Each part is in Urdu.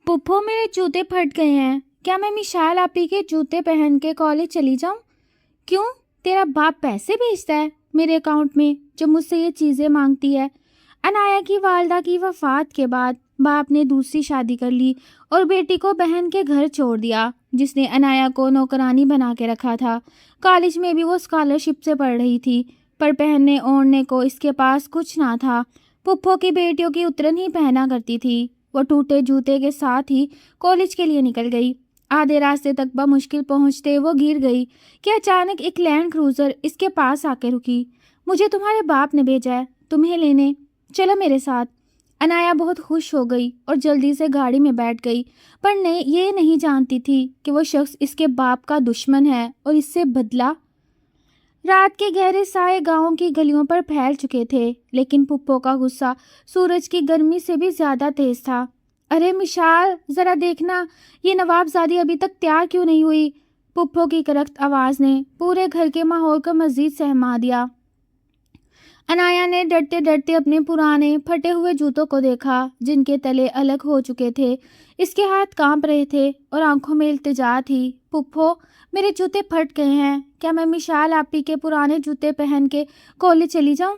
پپھو میرے جوتے پھٹ گئے ہیں. کیا میں مشال آپی کے جوتے پہن کے کالج چلی جاؤں؟ کیوں؟ تیرا باپ پیسے بھیجتا ہے میرے اکاؤنٹ میں جو مجھ سے یہ چیزیں مانگتی ہے. انایا کی والدہ کی وفات کے بعد باپ نے دوسری شادی کر لی اور بیٹی کو بہن کے گھر چھوڑ دیا جس نے انایا کو نوکرانی بنا کے رکھا تھا. کالج میں بھی وہ اسکالرشپ سے پڑھ رہی تھی پر پہننے اوڑھنے کو اس کے پاس کچھ نہ تھا. پپھو کی بیٹیوں کی اترن ہی پہنا کرتی تھی. وہ ٹوٹے جوتے کے ساتھ ہی کالج کے لیے نکل گئی. آدھے راستے تک بمشکل پہنچتے وہ گر گئی کہ اچانک ایک لینڈ کروزر اس کے پاس آ کے رکی. مجھے تمہارے باپ نے بھیجا ہے تمہیں لینے، چلو میرے ساتھ. انایا بہت خوش ہو گئی اور جلدی سے گاڑی میں بیٹھ گئی پر یہ نہیں جانتی تھی کہ وہ شخص اس کے باپ کا دشمن ہے اور اس سے بدلہ. رات کے گہرے سائے گاؤں کی گلیوں پر پھیل چکے تھے لیکن پپھو کا غصہ سورج کی گرمی سے بھی زیادہ تیز تھا. ارے مشال، ذرا دیکھنا یہ نواب زادی ابھی تک تیار کیوں نہیں ہوئی. پپھو کی کرخت آواز نے پورے گھر کے ماحول کو مزید سہما دیا. انایا نے ڈرتے ڈرتے اپنے پرانے پھٹے ہوئے جوتوں کو دیکھا جن کے تلے الگ ہو چکے تھے. اس کے ہاتھ کانپ رہے تھے اور آنکھوں میں التجا تھی. پپھو میرے جوتے پھٹ گئے ہیں. کیا میں مشال آپی کے پرانے جوتے پہن کے کالج چلی جاؤں؟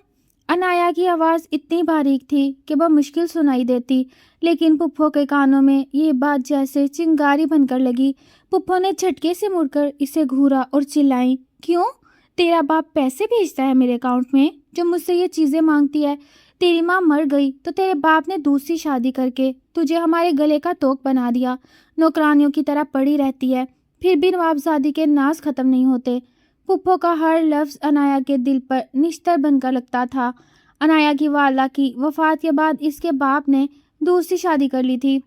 انایا کی آواز اتنی باریک تھی کہ وہ مشکل سنائی دیتی لیکن پپھو کے کانوں میں یہ بات جیسے چنگاری بن کر لگی. پپھو نے جھٹکے سے مڑ کر اسے گھورا اور چلائی، کیوں؟ تیرا باپ پیسے بھیجتا ہے میرے اکاؤنٹ میں جو مجھ سے یہ چیزیں مانگتی ہے. تیری ماں مر گئی تو تیرے باپ نے دوسری شادی کر کے تجھے ہمارے گلے کا توق بنا دیا. نوکرانیوں کی طرح پڑی رہتی ہے پھر بھی نوابزادی کے ناز ختم نہیں ہوتے. پپھو کا ہر لفظ انایا کے دل پر نشتر بن کر لگتا تھا. انایا کی والدہ کی وفات کے بعد اس کے باپ نے دوسری شادی کر لی تھی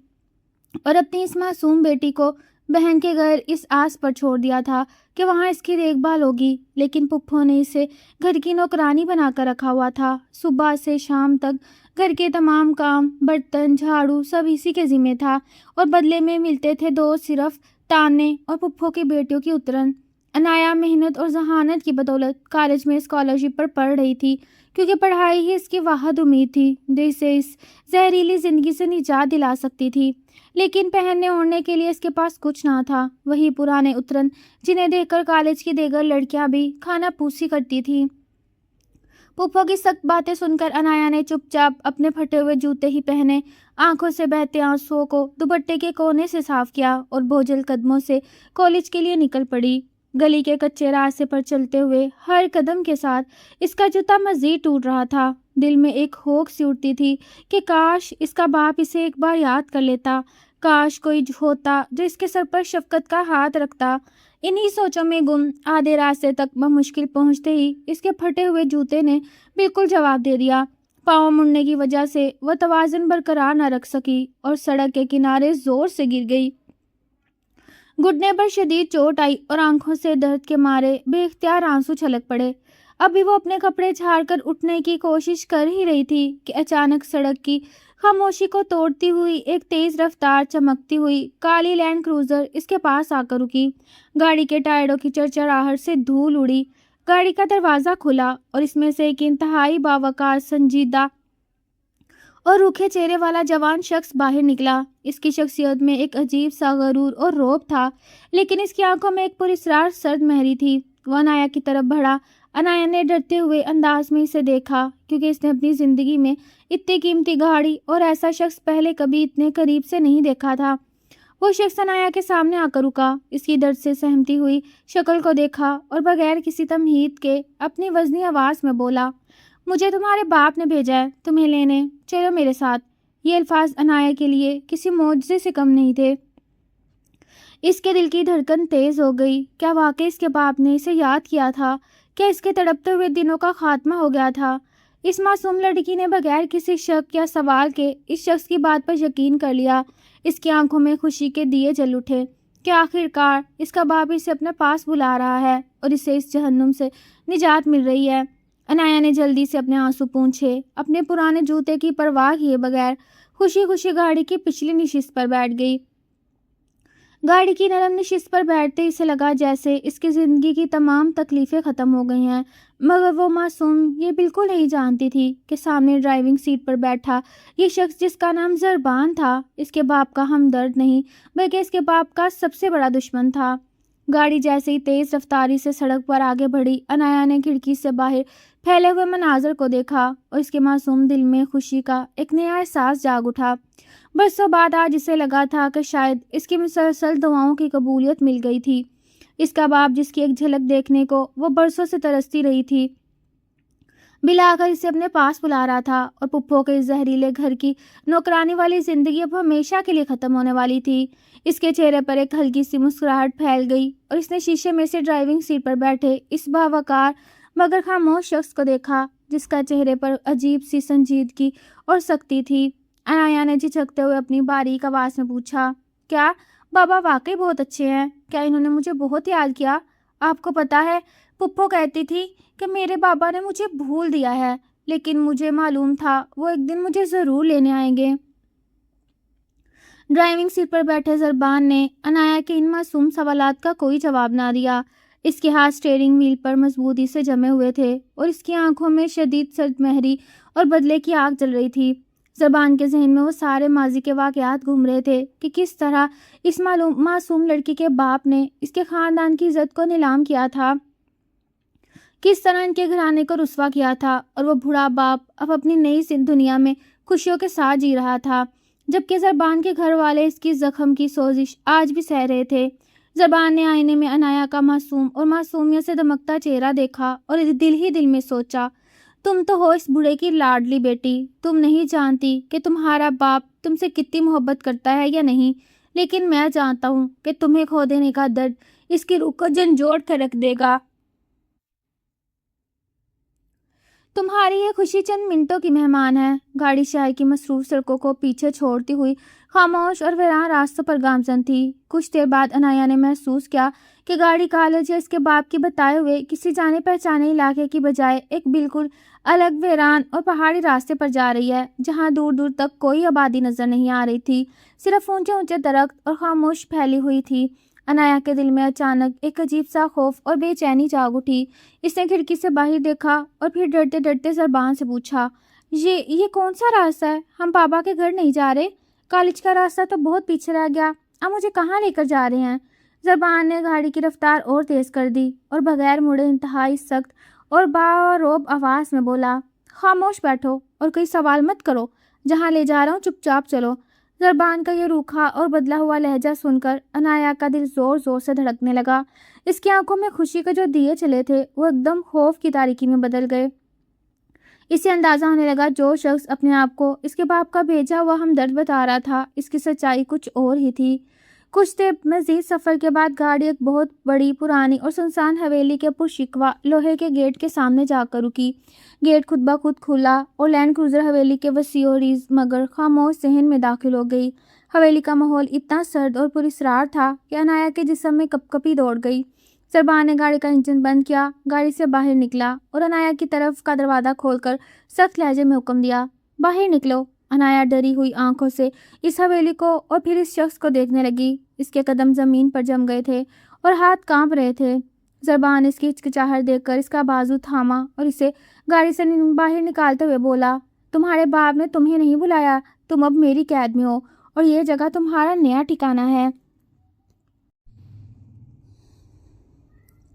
اور اپنی اس معصوم بیٹی کو بہن کے گھر اس آس پر چھوڑ دیا تھا کہ وہاں اس کی دیکھ بھال ہوگی. لیکن پپھو نے اسے گھر کی نوکرانی بنا کر رکھا ہوا تھا. صبح سے شام تک گھر کے تمام کام، برتن، جھاڑو سب اسی کے ذمہ تھا اور بدلے میں ملتے تھے دو صرف تانے اور پپھو کی بیٹیوں کی اترن. انایا محنت اور ذہانت کی بدولت کالج میں اسکالرشپ پر پڑھ رہی تھی کیونکہ پڑھائی ہی اس کی واحد امید تھی جو اسے اس زہریلی زندگی سے نجات دلا سکتی تھی. لیکن پہننے اوڑھنے کے لیے اس کے پاس کچھ نہ تھا. وہی پرانے اترن جنہیں دیکھ کر کالج کی دیگر لڑکیاں بھی کھانا پوسی کرتی تھیں. پپھو کی سخت باتیں سن کر انایا نے چپ چاپ اپنے پھٹے ہوئے جوتے ہی پہنے، آنکھوں سے بہتے آنسوؤں کو دوپٹے کے کونے سے صاف کیا اور بوجھل قدموں سے کالج کے لیے نکل پڑی. گلی کے کچے راستے پر چلتے ہوئے ہر قدم کے ساتھ اس کا جوتا مزید ٹوٹ رہا تھا. دل میں ایک ہوک سی اٹھتی تھی کہ کاش اس کا باپ اسے ایک بار یاد کر لیتا، کاش کوئی ہوتا جو اس کے سر پر شفقت کا ہاتھ رکھتا. انہی سوچوں میں گم آدھے راستے تک بمشکل پہنچتے ہی اس کے پھٹے ہوئے جوتے نے بالکل جواب دے دیا. پاؤں مڑنے کی وجہ سے وہ توازن برقرار نہ رکھ سکی اور سڑک کے کنارے زور سے گر گئی. گھٹنے پر شدید چوٹ آئی اور آنکھوں سے درد کے مارے بے اختیار آنسو چھلک پڑے. ابھی وہ اپنے کپڑے جھاڑ کر اٹھنے کی کوشش کر ہی رہی تھی کہ اچانک سڑک کی خاموشی کو توڑتی ہوئی ایک تیز رفتار چمکتی ہوئی کالی لینڈ کروزر اس کے پاس آ کر رکی. گاڑی کے ٹائروں کی چرچراہٹ سے دھول اڑی. گاڑی کا دروازہ کھلا اور اس میں سے ایک انتہائی باوقار، سنجیدہ اور روکھے چہرے والا جوان شخص باہر نکلا. اس کی شخصیت میں ایک عجیب سا غرور اور رعب تھا لیکن اس کی آنکھوں میں ایک پراسرار سرد مہری تھی. وہ انایا کی طرف بڑھا. انایا نے ڈرتے ہوئے انداز میں اسے دیکھا کیونکہ اس نے اپنی زندگی میں اتنی قیمتی گاڑی اور ایسا شخص پہلے کبھی اتنے قریب سے نہیں دیکھا تھا. وہ شخص انایا کے سامنے آ کر رکا، اس کی درد سے سہمتی ہوئی شکل کو دیکھا اور بغیر کسی تمہید کے اپنی وزنی آواز میں بولا، مجھے تمہارے باپ نے بھیجا ہے تمہیں لینے، چلو میرے ساتھ. یہ الفاظ انایا کے لیے کسی معجزے سے کم نہیں تھے. اس کے دل کی دھڑکن تیز ہو گئی. کیا واقعی اس کے باپ نے اسے یاد کیا تھا؟ کیا اس کے تڑپتے ہوئے دنوں کا خاتمہ ہو گیا تھا؟ اس معصوم لڑکی نے بغیر کسی شک یا سوال کے اس شخص کی بات پر یقین کر لیا. اس کی آنکھوں میں خوشی کے دیے جل اٹھے کہ آخر کار اس کا باپ اسے اپنے پاس بلا رہا ہے اور اسے اس جہنم سے نجات مل رہی ہے. انایا نے جلدی سے اپنے آنسو پونچھے. اپنے پرانے جوتے کی پرواہ کیے بغیر خوشی خوشی گاڑی کی پچھلی نشست پر بیٹھ گئی. گاڑی کی نرم نشست پر بیٹھتے اسے لگا جیسے اس کی زندگی کی تمام تکلیفیں ختم ہو گئی ہیں. مگر وہ معصوم یہ بالکل نہیں جانتی تھی کہ سامنے ڈرائیونگ سیٹ پر بیٹھا یہ شخص جس کا نام زربان تھا اس کے باپ کا ہمدرد نہیں بلکہ اس کے باپ کا سب سے بڑا دشمن تھا۔ گاڑی جیسے ہی تیز رفتاری سے سڑک پر آگے بڑھی، عنایا نے کھڑکی سے باہر پھیلے ہوئے مناظر کو دیکھا اور اس کے معصوم دل میں خوشی کا ایک نیا احساس جاگ اٹھا۔ برسوں بعد آج اسے لگا تھا کہ شاید اس کی مسلسل دعاؤں کی قبولیت مل گئی تھی۔ اس کا باپ جس کی ایک جھلک دیکھنے کو وہ برسوں سے ترستی رہی تھی، بالآخر اسے اپنے پاس بلا رہا تھا، اور پپھو کے اس زہریلے گھر کی نوکرانی والی زندگی اب ہمیشہ کے لیے ختم ہونے والی تھی۔ اس کے چہرے پر ایک ہلکی سی مسکراہٹ پھیل گئی اور اس نے شیشے میں سے ڈرائیونگ سیٹ پر بیٹھے اس باوقار مگر خاموش شخص کو دیکھا جس کا چہرے پر عجیب سی سنجیدگی اور سختی تھی۔ عنایا نے جھجکتے ہوئے اپنی باریک آواز میں پوچھا، کیا بابا واقعی بہت اچھے ہیں؟ کیا انہوں نے مجھے بہت یاد کیا؟ آپ کو پتا ہے پپھو کہتی تھی کہ میرے بابا نے مجھے بھول دیا ہے، لیکن مجھے معلوم تھا وہ ایک دن مجھے ضرور لینے آئیں گے۔ ڈرائیونگ سیٹ پر بیٹھے زربان نے عنایا کے ان معصوم سوالات کا کوئی جواب نہ دیا۔ اس کے ہاتھ اسٹیئرنگ وہیل پر مضبوطی سے جمے ہوئے تھے اور اس کی آنکھوں میں شدید سرد مہری اور بدلے کی آگ جل رہی تھی۔ زربان کے ذہن میں وہ سارے ماضی کے واقعات گھوم رہے تھے کہ کس طرح اس معصوم لڑکی کے باپ نے اس کے خاندان کی عزت کو نیلام کیا تھا، کس طرح ان کے گھرانے کو رسوا کیا تھا، اور وہ بوڑھا باپ اب اپنی نئی دنیا میں خوشیوں کے ساتھ جی رہا تھا، جبکہ زربان کے گھر والے اس کی زخم کی سوزش آج بھی سہ رہے تھے۔ زربان نے آئینے میں عنایا کا معصوم اور معصومیت سے دمکتا چہرہ دیکھا اور دل ہی دل میں سوچا، تم تو ہو اس بوڑھے کی لاڈلی بیٹی، تم نہیں جانتی کہ تمہارا باپ تم سے کتنی محبت کرتا ہے یا نہیں، لیکن میں جانتا ہوں کہ تمہیں کھو دینے کا درد اس کی روح کو جھنجھوڑ کر رکھ دے گا۔ تمہاری یہ خوشی چند منٹوں کی مہمان ہے۔ گاڑی شہر کی مصروف سڑکوں کو پیچھے چھوڑتی ہوئی خاموش اور ویران راستوں پر گامزن تھی۔ کچھ دیر بعد عنایا نے محسوس کیا کہ گاڑی کالج یا اس کے باپ کے بتائے ہوئے کسی جانے پہچانے علاقے کی بجائے ایک بالکل الگ ویران اور پہاڑی راستے پر جا رہی ہے، جہاں دور دور تک کوئی آبادی نظر نہیں آ رہی تھی، صرف اونچے اونچے درخت اور خاموش پھیلی ہوئی تھی۔ عنایا کے دل میں اچانک ایک عجیب سا خوف اور بے چینی جاگ اٹھی۔ اس نے کھڑکی سے باہر دیکھا اور پھر ڈرتے ڈرتے زربان سے پوچھا، یہ کون سا راستہ ہے؟ ہم بابا کے گھر نہیں جا رہے؟ کالج کا راستہ تو بہت پیچھے رہ گیا، اب مجھے کہاں لے کر جا رہے ہیں؟ زربان نے گاڑی کی رفتار اور تیز کر دی اور بغیر مڑے انتہائی سخت اور باروب آواز میں بولا، خاموش بیٹھو اور کوئی سوال مت کرو، جہاں لے جا رہا ہوں چپ چاپ چلو۔ زربان کا یہ روکھا اور بدلا ہوا لہجہ سن کر عنایا کا دل زور زور سے دھڑکنے لگا۔ اس کی آنکھوں میں خوشی کے جو دیے چلے تھے وہ ایک دم خوف کی تاریکی میں بدل گئے۔ اسے اندازہ ہونے لگا جو شخص اپنے آپ کو اس کے باپ کا بھیجا ہوا ہمدرد بتا رہا تھا، اس کی سچائی کچھ اور ہی تھی۔ کچھ دیر مزید سفر کے بعد گاڑی ایک بہت بڑی پرانی اور سنسان حویلی کے پرشکوہ لوہے کے گیٹ کے سامنے جا کر رکی۔ گیٹ خود بخود کھلا اور لینڈ کروزر حویلی کے وسیع و عریض مگر خاموش صحن میں داخل ہو گئی۔ حویلی کا ماحول اتنا سرد اور پراسرار تھا کہ عنایا کے جسم میں کپکپی دوڑ گئی۔ زربان نے گاڑی کا انجن بند کیا، گاڑی سے باہر نکلا اور عنایا کی طرف کا دروازہ کھول کر سخت لہجے میں حکم دیا، باہر نکلو۔ عنایا ڈری ہوئی آنکھوں سے اس حویلی کو اور پھر اس شخص کو دیکھنے لگی۔ اس کے قدم زمین پر جم گئے تھے اور ہاتھ کانپ رہے تھے۔ زربان نے اس کی ہچکچاہٹ دیکھ کر اس کا بازو تھاما اور اسے گاڑی سے باہر نکالتے ہوئے بولا، تمہارے باپ نے تمہیں نہیں بلایا، تم اب میری قید میں ہو اور یہ جگہ تمہارا نیا ٹھکانہ ہے۔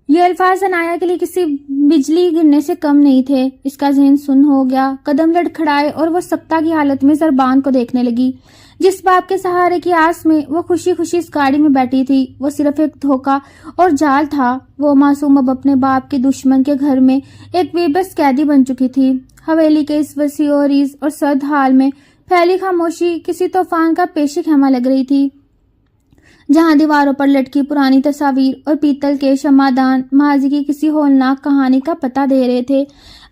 یہ الفاظ عنایا کے لیے کسی بجلی گرنے سے کم نہیں تھے۔ اس کا ذہن سن ہو گیا، قدم لڑکھڑائے اور وہ سکتہ کی حالت میں زربان کو دیکھنے لگی۔ جس باپ کے سہارے کی آس میں وہ خوشی خوشی اس گاڑی میں بیٹھی تھی، وہ صرف ایک دھوکہ اور جال تھا۔ وہ معصوم اب اپنے باپ کے دشمن کے گھر میں ایک بے بس قیدی بن چکی تھی۔ حویلی کے اس وسیع و عریض اور سرد حال میں پھیلی خاموشی کسی طوفان کا پیشی خیمہ لگ رہی تھی، جہاں دیواروں پر لٹکی پرانی تصاویر اور پیتل کے شمعدان ماضی کی کسی ہولناک کہانی کا پتہ دے رہے تھے۔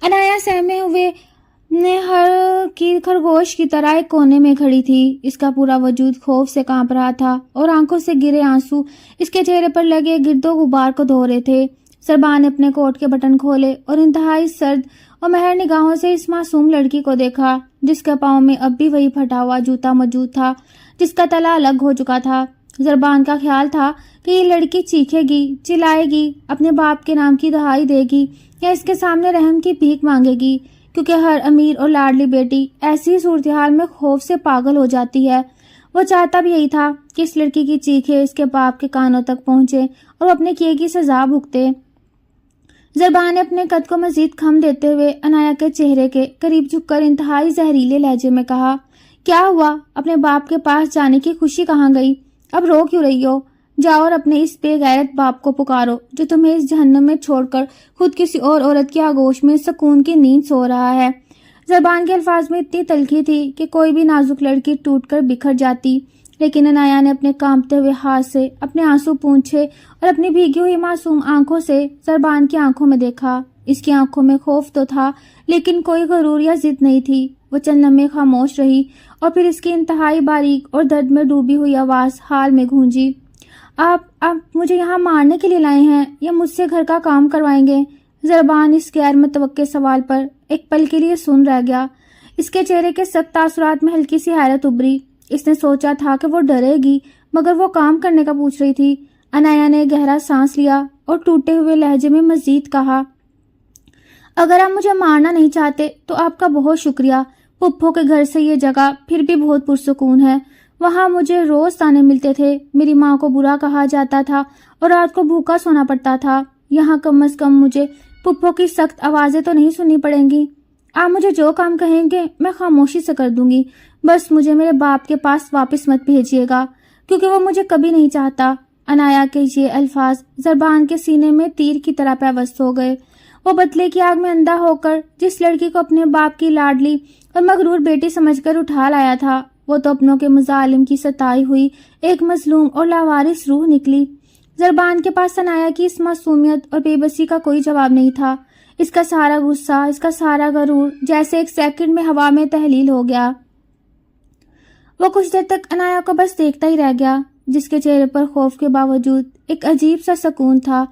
عنایا سہمے ہوئے ہر کی خرگوش کی طرح ایک کونے میں کھڑی تھی۔ اس کا پورا وجود خوف سے کانپ رہا تھا اور آنکھوں سے گرے آنسو اس کے چہرے پر لگے گرد و غبار کو دھو رہے تھے۔ زربان نے اپنے کوٹ کے بٹن کھولے اور انتہائی سرد اور مہر نگاہوں سے اس معصوم لڑکی کو دیکھا، جس کے پاؤں میں اب بھی وہی پھٹا ہوا جوتا موجود تھا جس کا تلا الگ ہو چکا تھا۔ زربان کا خیال تھا کہ یہ لڑکی چیخے گی، چلائے گی، اپنے باپ کے نام کی دہائی دے گی یا اس کے سامنے رحم کی بھیک مانگے گی، کیونکہ ہر امیر اور لاڈلی بیٹی ایسی صورتحال میں خوف سے پاگل ہو جاتی ہے۔ وہ چاہتا بھی یہی تھا کہ اس لڑکی کی چیخیں اس کے باپ کے کانوں تک پہنچے اور وہ اپنے کیے کی سزا بھگتے۔ زربان نے اپنے قد کو مزید خم دیتے ہوئے عنایا کے چہرے کے قریب جھک کر انتہائی زہریلے لہجے میں کہا، کیا ہوا؟ اپنے باپ کے پاس جانے کی خوشی کہاں گئی؟ اب رو کیوں رہی ہو؟ جاؤ اور اپنے اس بے غیرت باپ کو پکارو جو تمہیں اس جہنم میں چھوڑ کر خود کسی اور عورت کی آغوش میں سکون کی نیند سو رہا ہے۔ زربان کے الفاظ میں اتنی تلخی تھی کہ کوئی بھی نازک لڑکی ٹوٹ کر بکھر جاتی، لیکن عنایا نے اپنے کانپتے ہوئے ہاتھ سے اپنے آنسو پونچھے اور اپنی بھیگی ہوئی معصوم آنکھوں سے زربان کی آنکھوں میں دیکھا۔ اس کی آنکھوں میں خوف تو تھا لیکن کوئی غرور یا ضد نہیں تھی۔ وہ چند لمحے خاموش رہی اور پھر اس کی انتہائی باریک اور درد میں ڈوبی ہوئی آواز حال میں گونجی، آپ مجھے یہاں مارنے کے لیے لائے ہیں یا مجھ سے گھر کا کام کروائیں گے؟ زربان اس غیر متوقع سوال پر ایک پل کے لیے سن رہ گیا۔ اس کے چہرے کے سخت تاثرات میں ہلکی سی حیرت ابھری۔ اس نے سوچا تھا کہ وہ ڈرے گی، مگر وہ کام کرنے کا پوچھ رہی تھی۔ عنایا نے گہرا سانس لیا اور ٹوٹے ہوئے لہجے میں مزید کہا، اگر آپ مجھے مارنا نہیں چاہتے تو آپ کا بہت شکریہ۔ پپھو کے گھر سے یہ جگہ پھر بھی بہت پرسکون ہے۔ وہاں مجھے روز تانے ملتے تھے، میری ماں کو برا کہا جاتا تھا اور رات کو بھوکا سونا پڑتا تھا۔ یہاں کم از کم مجھے پپھو کی سخت آوازیں تو نہیں سننی پڑیں گی۔ آپ مجھے جو کام کہیں گے میں خاموشی سے کر دوں گی، بس مجھے میرے باپ کے پاس واپس مت بھیجیے گا، کیونکہ وہ مجھے کبھی نہیں چاہتا۔ عنایا کے یہ الفاظ زربان کے سینے میں تیر کی طرح پیوست ہو گئے۔ وہ بدلے کی آگ میں اندھا ہو کر جس لڑکی کو اپنے باپ کی لاڈلی اور مغرور بیٹی سمجھ کر اٹھا لایا تھا، وہ تو اپنوں کے مظالم کی ستائی ہوئی ایک مظلوم اور لاوارث روح نکلی۔ زربان کے پاس عنایا کی اس معصومیت اور بے بسی کا کوئی جواب نہیں تھا۔ اس کا سارا غصہ، اس کا سارا غرور جیسے ایک سیکنڈ میں ہوا میں تحلیل ہو گیا۔ وہ کچھ دیر تک عنایا کو بس دیکھتا ہی رہ گیا، جس کے چہرے پر خوف کے باوجود ایک عجیب سا سکون تھا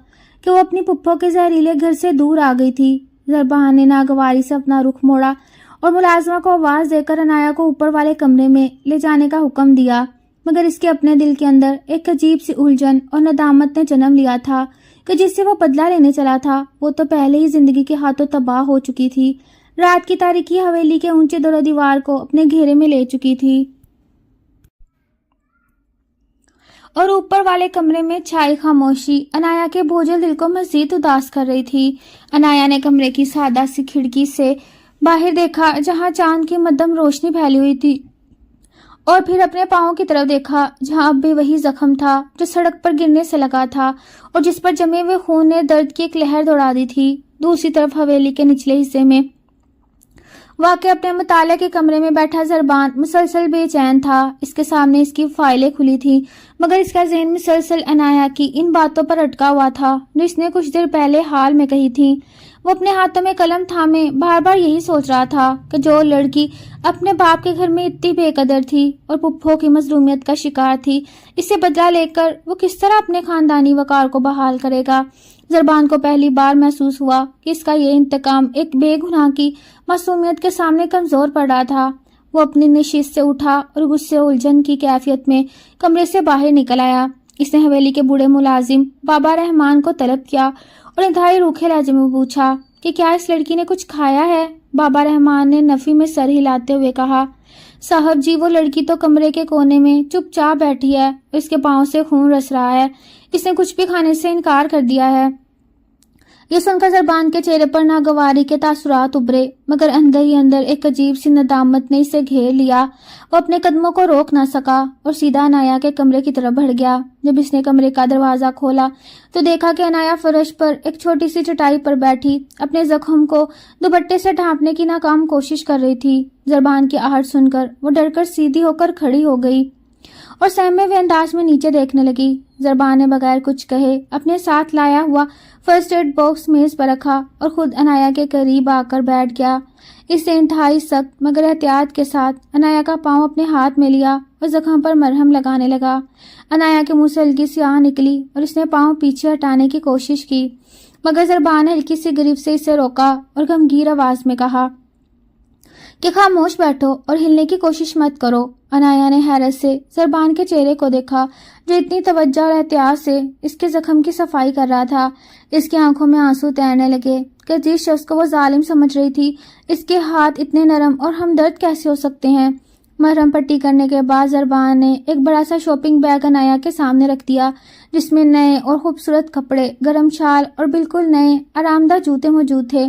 کہ وہ اپنی پپھو کے زہریلے گھر سے دور آ گئی تھی۔ زربان نے ناگواری سے اپنا رخ موڑا اور ملازمہ کو آواز دے کر عنایا کو اوپر والے کمرے میں لے جانے کا حکم دیا، مگر اس کے اپنے دل کے اندر ایک عجیب سی الجھن اور ندامت نے جنم لیا تھا کہ جس سے وہ بدلہ لینے چلا تھا وہ تو پہلے ہی زندگی کے ہاتھوں تباہ ہو چکی تھی۔ رات کی تاریکی حویلی کے اونچے در و دیوار کو اپنے گھیرے میں لے چکی تھی اور اوپر والے کمرے میں چھائی خاموشی عنایا کے بوجھل دل کو مزید اداس کر رہی تھی۔ عنایا نے کمرے کی سادہ سی کھڑکی سے باہر دیکھا جہاں چاند کی مدھم روشنی پھیلی ہوئی تھی، اور پھر اپنے پاؤں کی طرف دیکھا جہاں اب بھی وہی زخم تھا جو سڑک پر گرنے سے لگا تھا اور جس پر جمے ہوئے خون نے درد کی ایک لہر دوڑا دی تھی۔ دوسری طرف حویلی کے نچلے حصے میں واقع اپنے مطالعے کے کمرے میں بیٹھا زربان مسلسل بے چین تھا۔ اس کے سامنے اس کی فائلیں کھلی تھی، مگر اس کا ذہن مسلسل عنایا کی ان باتوں پر اٹکا ہوا تھا جو اس نے کچھ دیر پہلے حال میں کہی تھی۔ وہ اپنے ہاتھوں میں قلم تھامے بار بار یہی سوچ رہا تھا کہ جو لڑکی اپنے باپ کے گھر میں اتنی بے قدر تھی اور پپھو کی مظلومیت کا شکار تھی، اس سے بدلہ لے کر وہ کس طرح اپنے خاندانی وقار کو بحال کرے گا۔ زربان کو پہلی بار محسوس ہوا کہ اس کا یہ انتقام ایک بے گناہ کی معصومیت کے سامنے کمزور پڑ رہا تھا۔ وہ اپنی نشست سے اٹھا اور غصے الجھن کی کیفیت میں کمرے سے باہر نکل آیا۔ اس نے حویلی کے بوڑھے ملازم بابا رحمان کو طلب کیا اور انتہائی روکھے لہجے میں پوچھا کہ کیا اس لڑکی نے کچھ کھایا ہے؟ بابا رحمان نے نفی میں سر ہلاتے ہوئے کہا، صاحب جی وہ لڑکی تو کمرے کے کونے میں چپ چاپ بیٹھی ہے، اس کے پاؤں سے خون رس رہا ہے، اس نے کچھ بھی کھانے سے انکار کر دیا ہے۔ یہ سن کر زربان کے چہرے پر ناگواری کے تاثرات ابھرے، مگر اندر ہی اندر ایک عجیب سی ندامت نے اسے گھیر لیا۔ وہ اپنے قدموں کو روک نہ سکا اور سیدھا عنایا کے کمرے کی طرف بڑھ گیا۔ جب اس نے کمرے کا دروازہ کھولا تو دیکھا کہ عنایا فرش پر ایک چھوٹی سی چٹائی پر بیٹھی اپنے زخم کو دوپٹے سے ڈھانپنے کی ناکام کوشش کر رہی تھی۔ زربان کی آہٹ سن کر وہ ڈر کر سیدھی ہو کر کھڑی ہو گئی اور سہمے ہوئے انداز میں نیچے دیکھنے لگی۔ زربان نے بغیر کچھ کہے اپنے ساتھ لایا ہوا فرسٹ ایڈ باکس میز پر رکھا اور خود عنایا کے قریب آ کر بیٹھ گیا۔ اس نے انتہائی سخت مگر احتیاط کے ساتھ عنایا کا پاؤں اپنے ہاتھ میں لیا اور زخم پر مرہم لگانے لگا۔ عنایا کے منہ سے ہلکی سی آہ نکلی اور اس نے پاؤں پیچھے ہٹانے کی کوشش کی، مگر زربان نے ہلکی سی گریف سے اسے روکا اور غمگین آواز میں کہا، کہ خاموش بیٹھو اور ہلنے کی کوشش مت کرو۔ عنایا نے حیرت سے زربان کے چہرے کو دیکھا جو اتنی توجہ اور احتیاط سے اس کے زخم کی صفائی کر رہا تھا۔ اس کی آنکھوں میں آنسو تیرنے لگے کہ جس شخص کو وہ ظالم سمجھ رہی تھی اس کے ہاتھ اتنے نرم اور ہمدرد کیسے ہو سکتے ہیں۔ مرہم پٹی کرنے کے بعد زربان نے ایک بڑا سا شاپنگ بیگ عنایا کے سامنے رکھ دیا جس میں نئے اور خوبصورت کپڑے، گرم شال اور بالکل نئے آرام دہ جوتے موجود تھے۔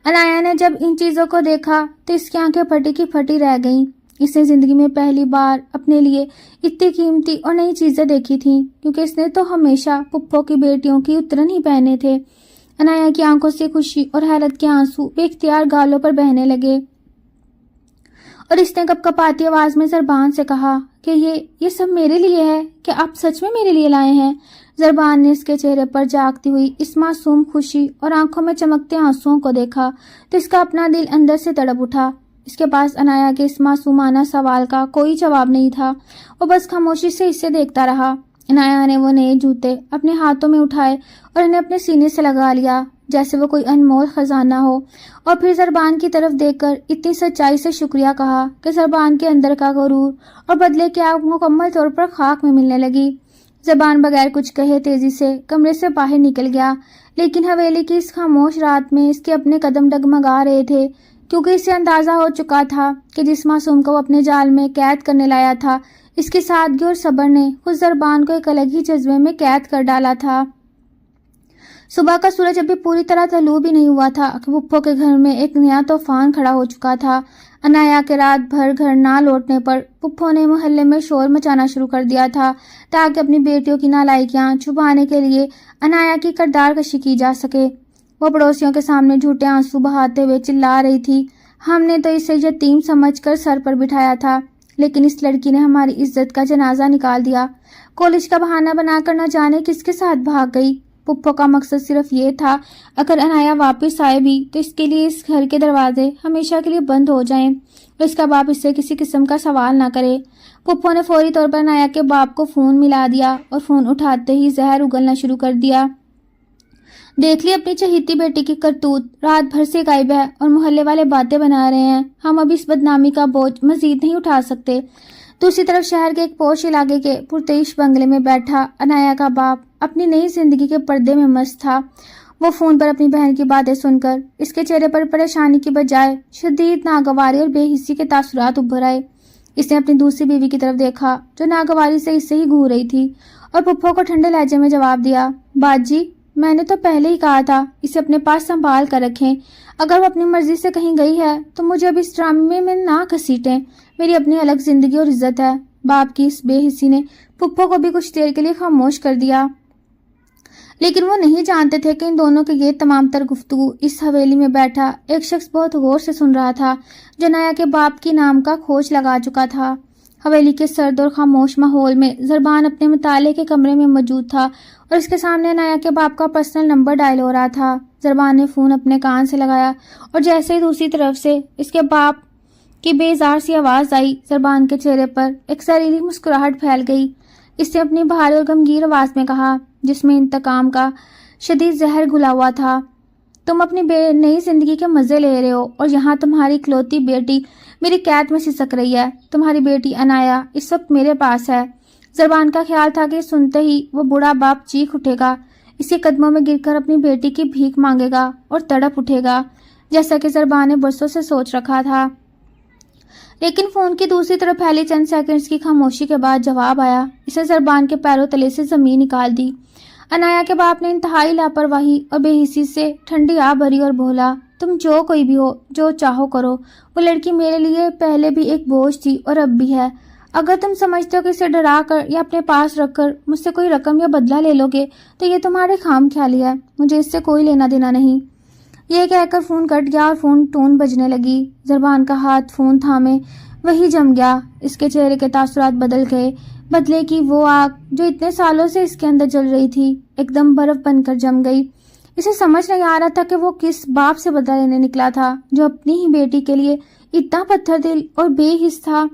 عنایا نے جب ان چیزوں کو دیکھا تو اس کی آنکھیں پھٹی کی پھٹی رہ گئیں۔ اس نے زندگی میں پہلی بار اپنے لیے اتنی قیمتی اور نئی چیزیں دیکھی تھیں، کیونکہ اس نے تو ہمیشہ پپھو کی بیٹیوں کی اترن ہی پہنے تھے۔ عنایا کی آنکھوں سے خوشی اور حیرت کے آنسو بے اختیار گالوں پر بہنے لگے اور اس نے کپ کپاتی آواز میں زربان سے کہا کہ یہ سب میرے لیے ہے، کہ آپ سچ میں میرے لیے لائے ہیں؟ زربان نے اس کے چہرے پر جاگتی ہوئی اس معصوم خوشی اور آنکھوں میں چمکتے آنسوؤں کو دیکھا تو اس کا اپنا دل اندر سے تڑپ اٹھا۔ اس کے پاس عنایا کے اس معصومانہ سوال کا کوئی جواب نہیں تھا، وہ بس خاموشی سے اسے دیکھتا رہا۔ عنایا نے وہ نئے جوتے اپنے ہاتھوں میں اٹھائے اور انہیں اپنے سینے سے لگا لیا جیسے وہ کوئی انمول خزانہ ہو، اور پھر زربان کی طرف دیکھ کر اتنی سچائی سے شکریہ کہا کہ زربان کے اندر کا غرور اور بدلے کی آگ مکمل طور پر خاک میں ملنے لگی۔ زربان بغیر کچھ کہے تیزی سے کمرے سے باہر نکل گیا، لیکن حویلی کی اس خاموش رات میں اس کے اپنے قدم ڈگمگا رہے تھے، کیونکہ اسے اندازہ ہو چکا تھا کہ جس معصوم کو وہ اپنے جال میں قید کرنے لایا تھا، اس کی سادگی اور صبر نے خود زربان کو ایک الگ ہی جذبے میں قید کر ڈالا تھا۔ صبح کا سورج ابھی پوری طرح طلوع بھی نہیں ہوا تھا کہ پپھو کے گھر میں ایک نیا طوفان کھڑا ہو چکا تھا۔ عنایا کے رات بھر گھر نہ لوٹنے پر پپھو نے محلے میں شور مچانا شروع کر دیا تھا تاکہ اپنی بیٹیوں کی نالائکیاں چھپانے کے لیے عنایا کی کردار کشی کی جا سکے۔ وہ پڑوسیوں کے سامنے جھوٹے آنسو بہاتے ہوئے چلا رہی تھی، ہم نے تو اسے یتیم سمجھ کر سر پر بٹھایا تھا، لیکن اس لڑکی نے ہماری عزت کا جنازہ نکال دیا۔ کالج کا بہانہ بنا کر نہ جانے کس کے ساتھ بھاگ گئی۔ پپھو کا مقصد صرف یہ تھا اگر عنایا واپس آئے بھی تو اس کے لیے اس گھر کے دروازے ہمیشہ کے لیے بند ہو جائیں اور اس کا باپ اس سے کسی قسم کا سوال نہ کرے۔ پپھو نے فوری طور پر عنایا کے باپ کو فون ملا دیا اور فون اٹھاتے ہی زہر اگلنا شروع کر دیا۔ دیکھ لی اپنی چہیتی بیٹی کی کرتوت، رات بھر سے غائب ہے اور محلے والے باتیں بنا رہے ہیں، ہم اب اس بدنامی کا بوجھ مزید نہیں اٹھا سکتے۔ دوسری طرف شہر کے ایک پوش علاقے کے پرتعیش بنگلے میں بیٹھا عنایا کا باپ اپنی نئی زندگی کے پردے میں مست تھا۔ وہ فون پر اپنی بہن کی باتیں سن کر اس کے چہرے پر پریشانی کی بجائے شدید ناگواری اور بے حسی کے تاثرات ابھر آئے۔ اس نے اپنی دوسری بیوی کی طرف دیکھا جو ناگواری سے اس سے ہی گھور رہی تھی اور پپھو کو ٹھنڈے لہجے میں جواب دیا، باجی میں نے تو پہلے ہی کہا تھا اسے اپنے پاس سنبھال کر رکھیں، اگر وہ اپنی مرضی سے کہیں گئی ہے تو مجھے اب اس ڈرامے میں نہ گھسیٹیں، میری اپنی الگ زندگی اور عزت ہے۔ باپ کی اس بے حسی نے پپھو کو بھی کچھ دیر کے لیے خاموش کر دیا، لیکن وہ نہیں جانتے تھے کہ ان دونوں کی یہ تمام تر گفتگو اس حویلی میں بیٹھا ایک شخص بہت غور سے سن رہا تھا جو عنایا کے باپ کی نام کا کھوج لگا چکا تھا۔ حویلی کے سرد اور خاموش ماحول میں زربان اپنے مطالعے کے کمرے میں موجود تھا اور اس کے سامنے عنایا کے باپ کا پرسنل نمبر ڈائل ہو رہا تھا۔ زربان نے فون اپنے کان سے لگایا اور جیسے ہی دوسری طرف سے اس کے باپ کی بیزار سی آواز آئی، زربان کے چہرے پر ایک زہریلی مسکراہٹ پھیل گئی۔ اس نے اپنی بھاری اور غمگین آواز میں کہا جس میں انتقام کا شدید زہر گھلا ہوا تھا، تم اپنی نئی زندگی کے مزے لے رہے ہو اور یہاں تمہاری اکلوتی بیٹی میری قید میں سسک رہی ہے۔ تمہاری بیٹی عنایا اس وقت میرے پاس ہے۔ زربان کا خیال تھا کہ سنتے ہی وہ بوڑھا باپ چیخ اٹھے گا، اس کے قدموں میں گر کر اپنی بیٹی کی بھیک مانگے گا اور تڑپ اٹھے گا، جیسا کہ زربان نے برسوں سے سوچ رکھا تھا۔ لیکن فون کی دوسری طرف پہلی چند سیکنڈز کی خاموشی کے بعد جواب آیا۔ اسے زربان کے پیروں تلے سے زمین نکال دی۔ عنایا کے باپ نے انتہائی لاپرواہی اور بے حسی سے ٹھنڈی آہ بھری اور بولا، تم جو کوئی بھی ہو، جو چاہو کرو، وہ لڑکی میرے لیے پہلے بھی ایک بوجھ تھی اور اب بھی ہے۔ اگر تم سمجھتے ہو کہ اسے ڈرا کر یا اپنے پاس رکھ کر مجھ سے کوئی رقم یا بدلہ لے لو گے تو یہ تمہارے خام خیالی ہے، مجھے اس سے کوئی لینا دینا نہیں۔ یہ کہہ کر فون کٹ گیا اور فون ٹون بجنے لگی۔ زربان کا ہاتھ فون تھامے وہی جم گیا، اس کے چہرے کے تاثرات بدل گئے، بدلے کی وہ آگ جو اتنے سالوں سے اس کے اندر جل رہی تھی ایک دم برف بن کر جم گئی۔ اسے سمجھ نہیں آ رہا تھا کہ وہ کس باپ سے بدلہ لینے نکلا تھا جو اپنی ہی بیٹی کے لیے اتنا پتھر دل اور بے حس تھا۔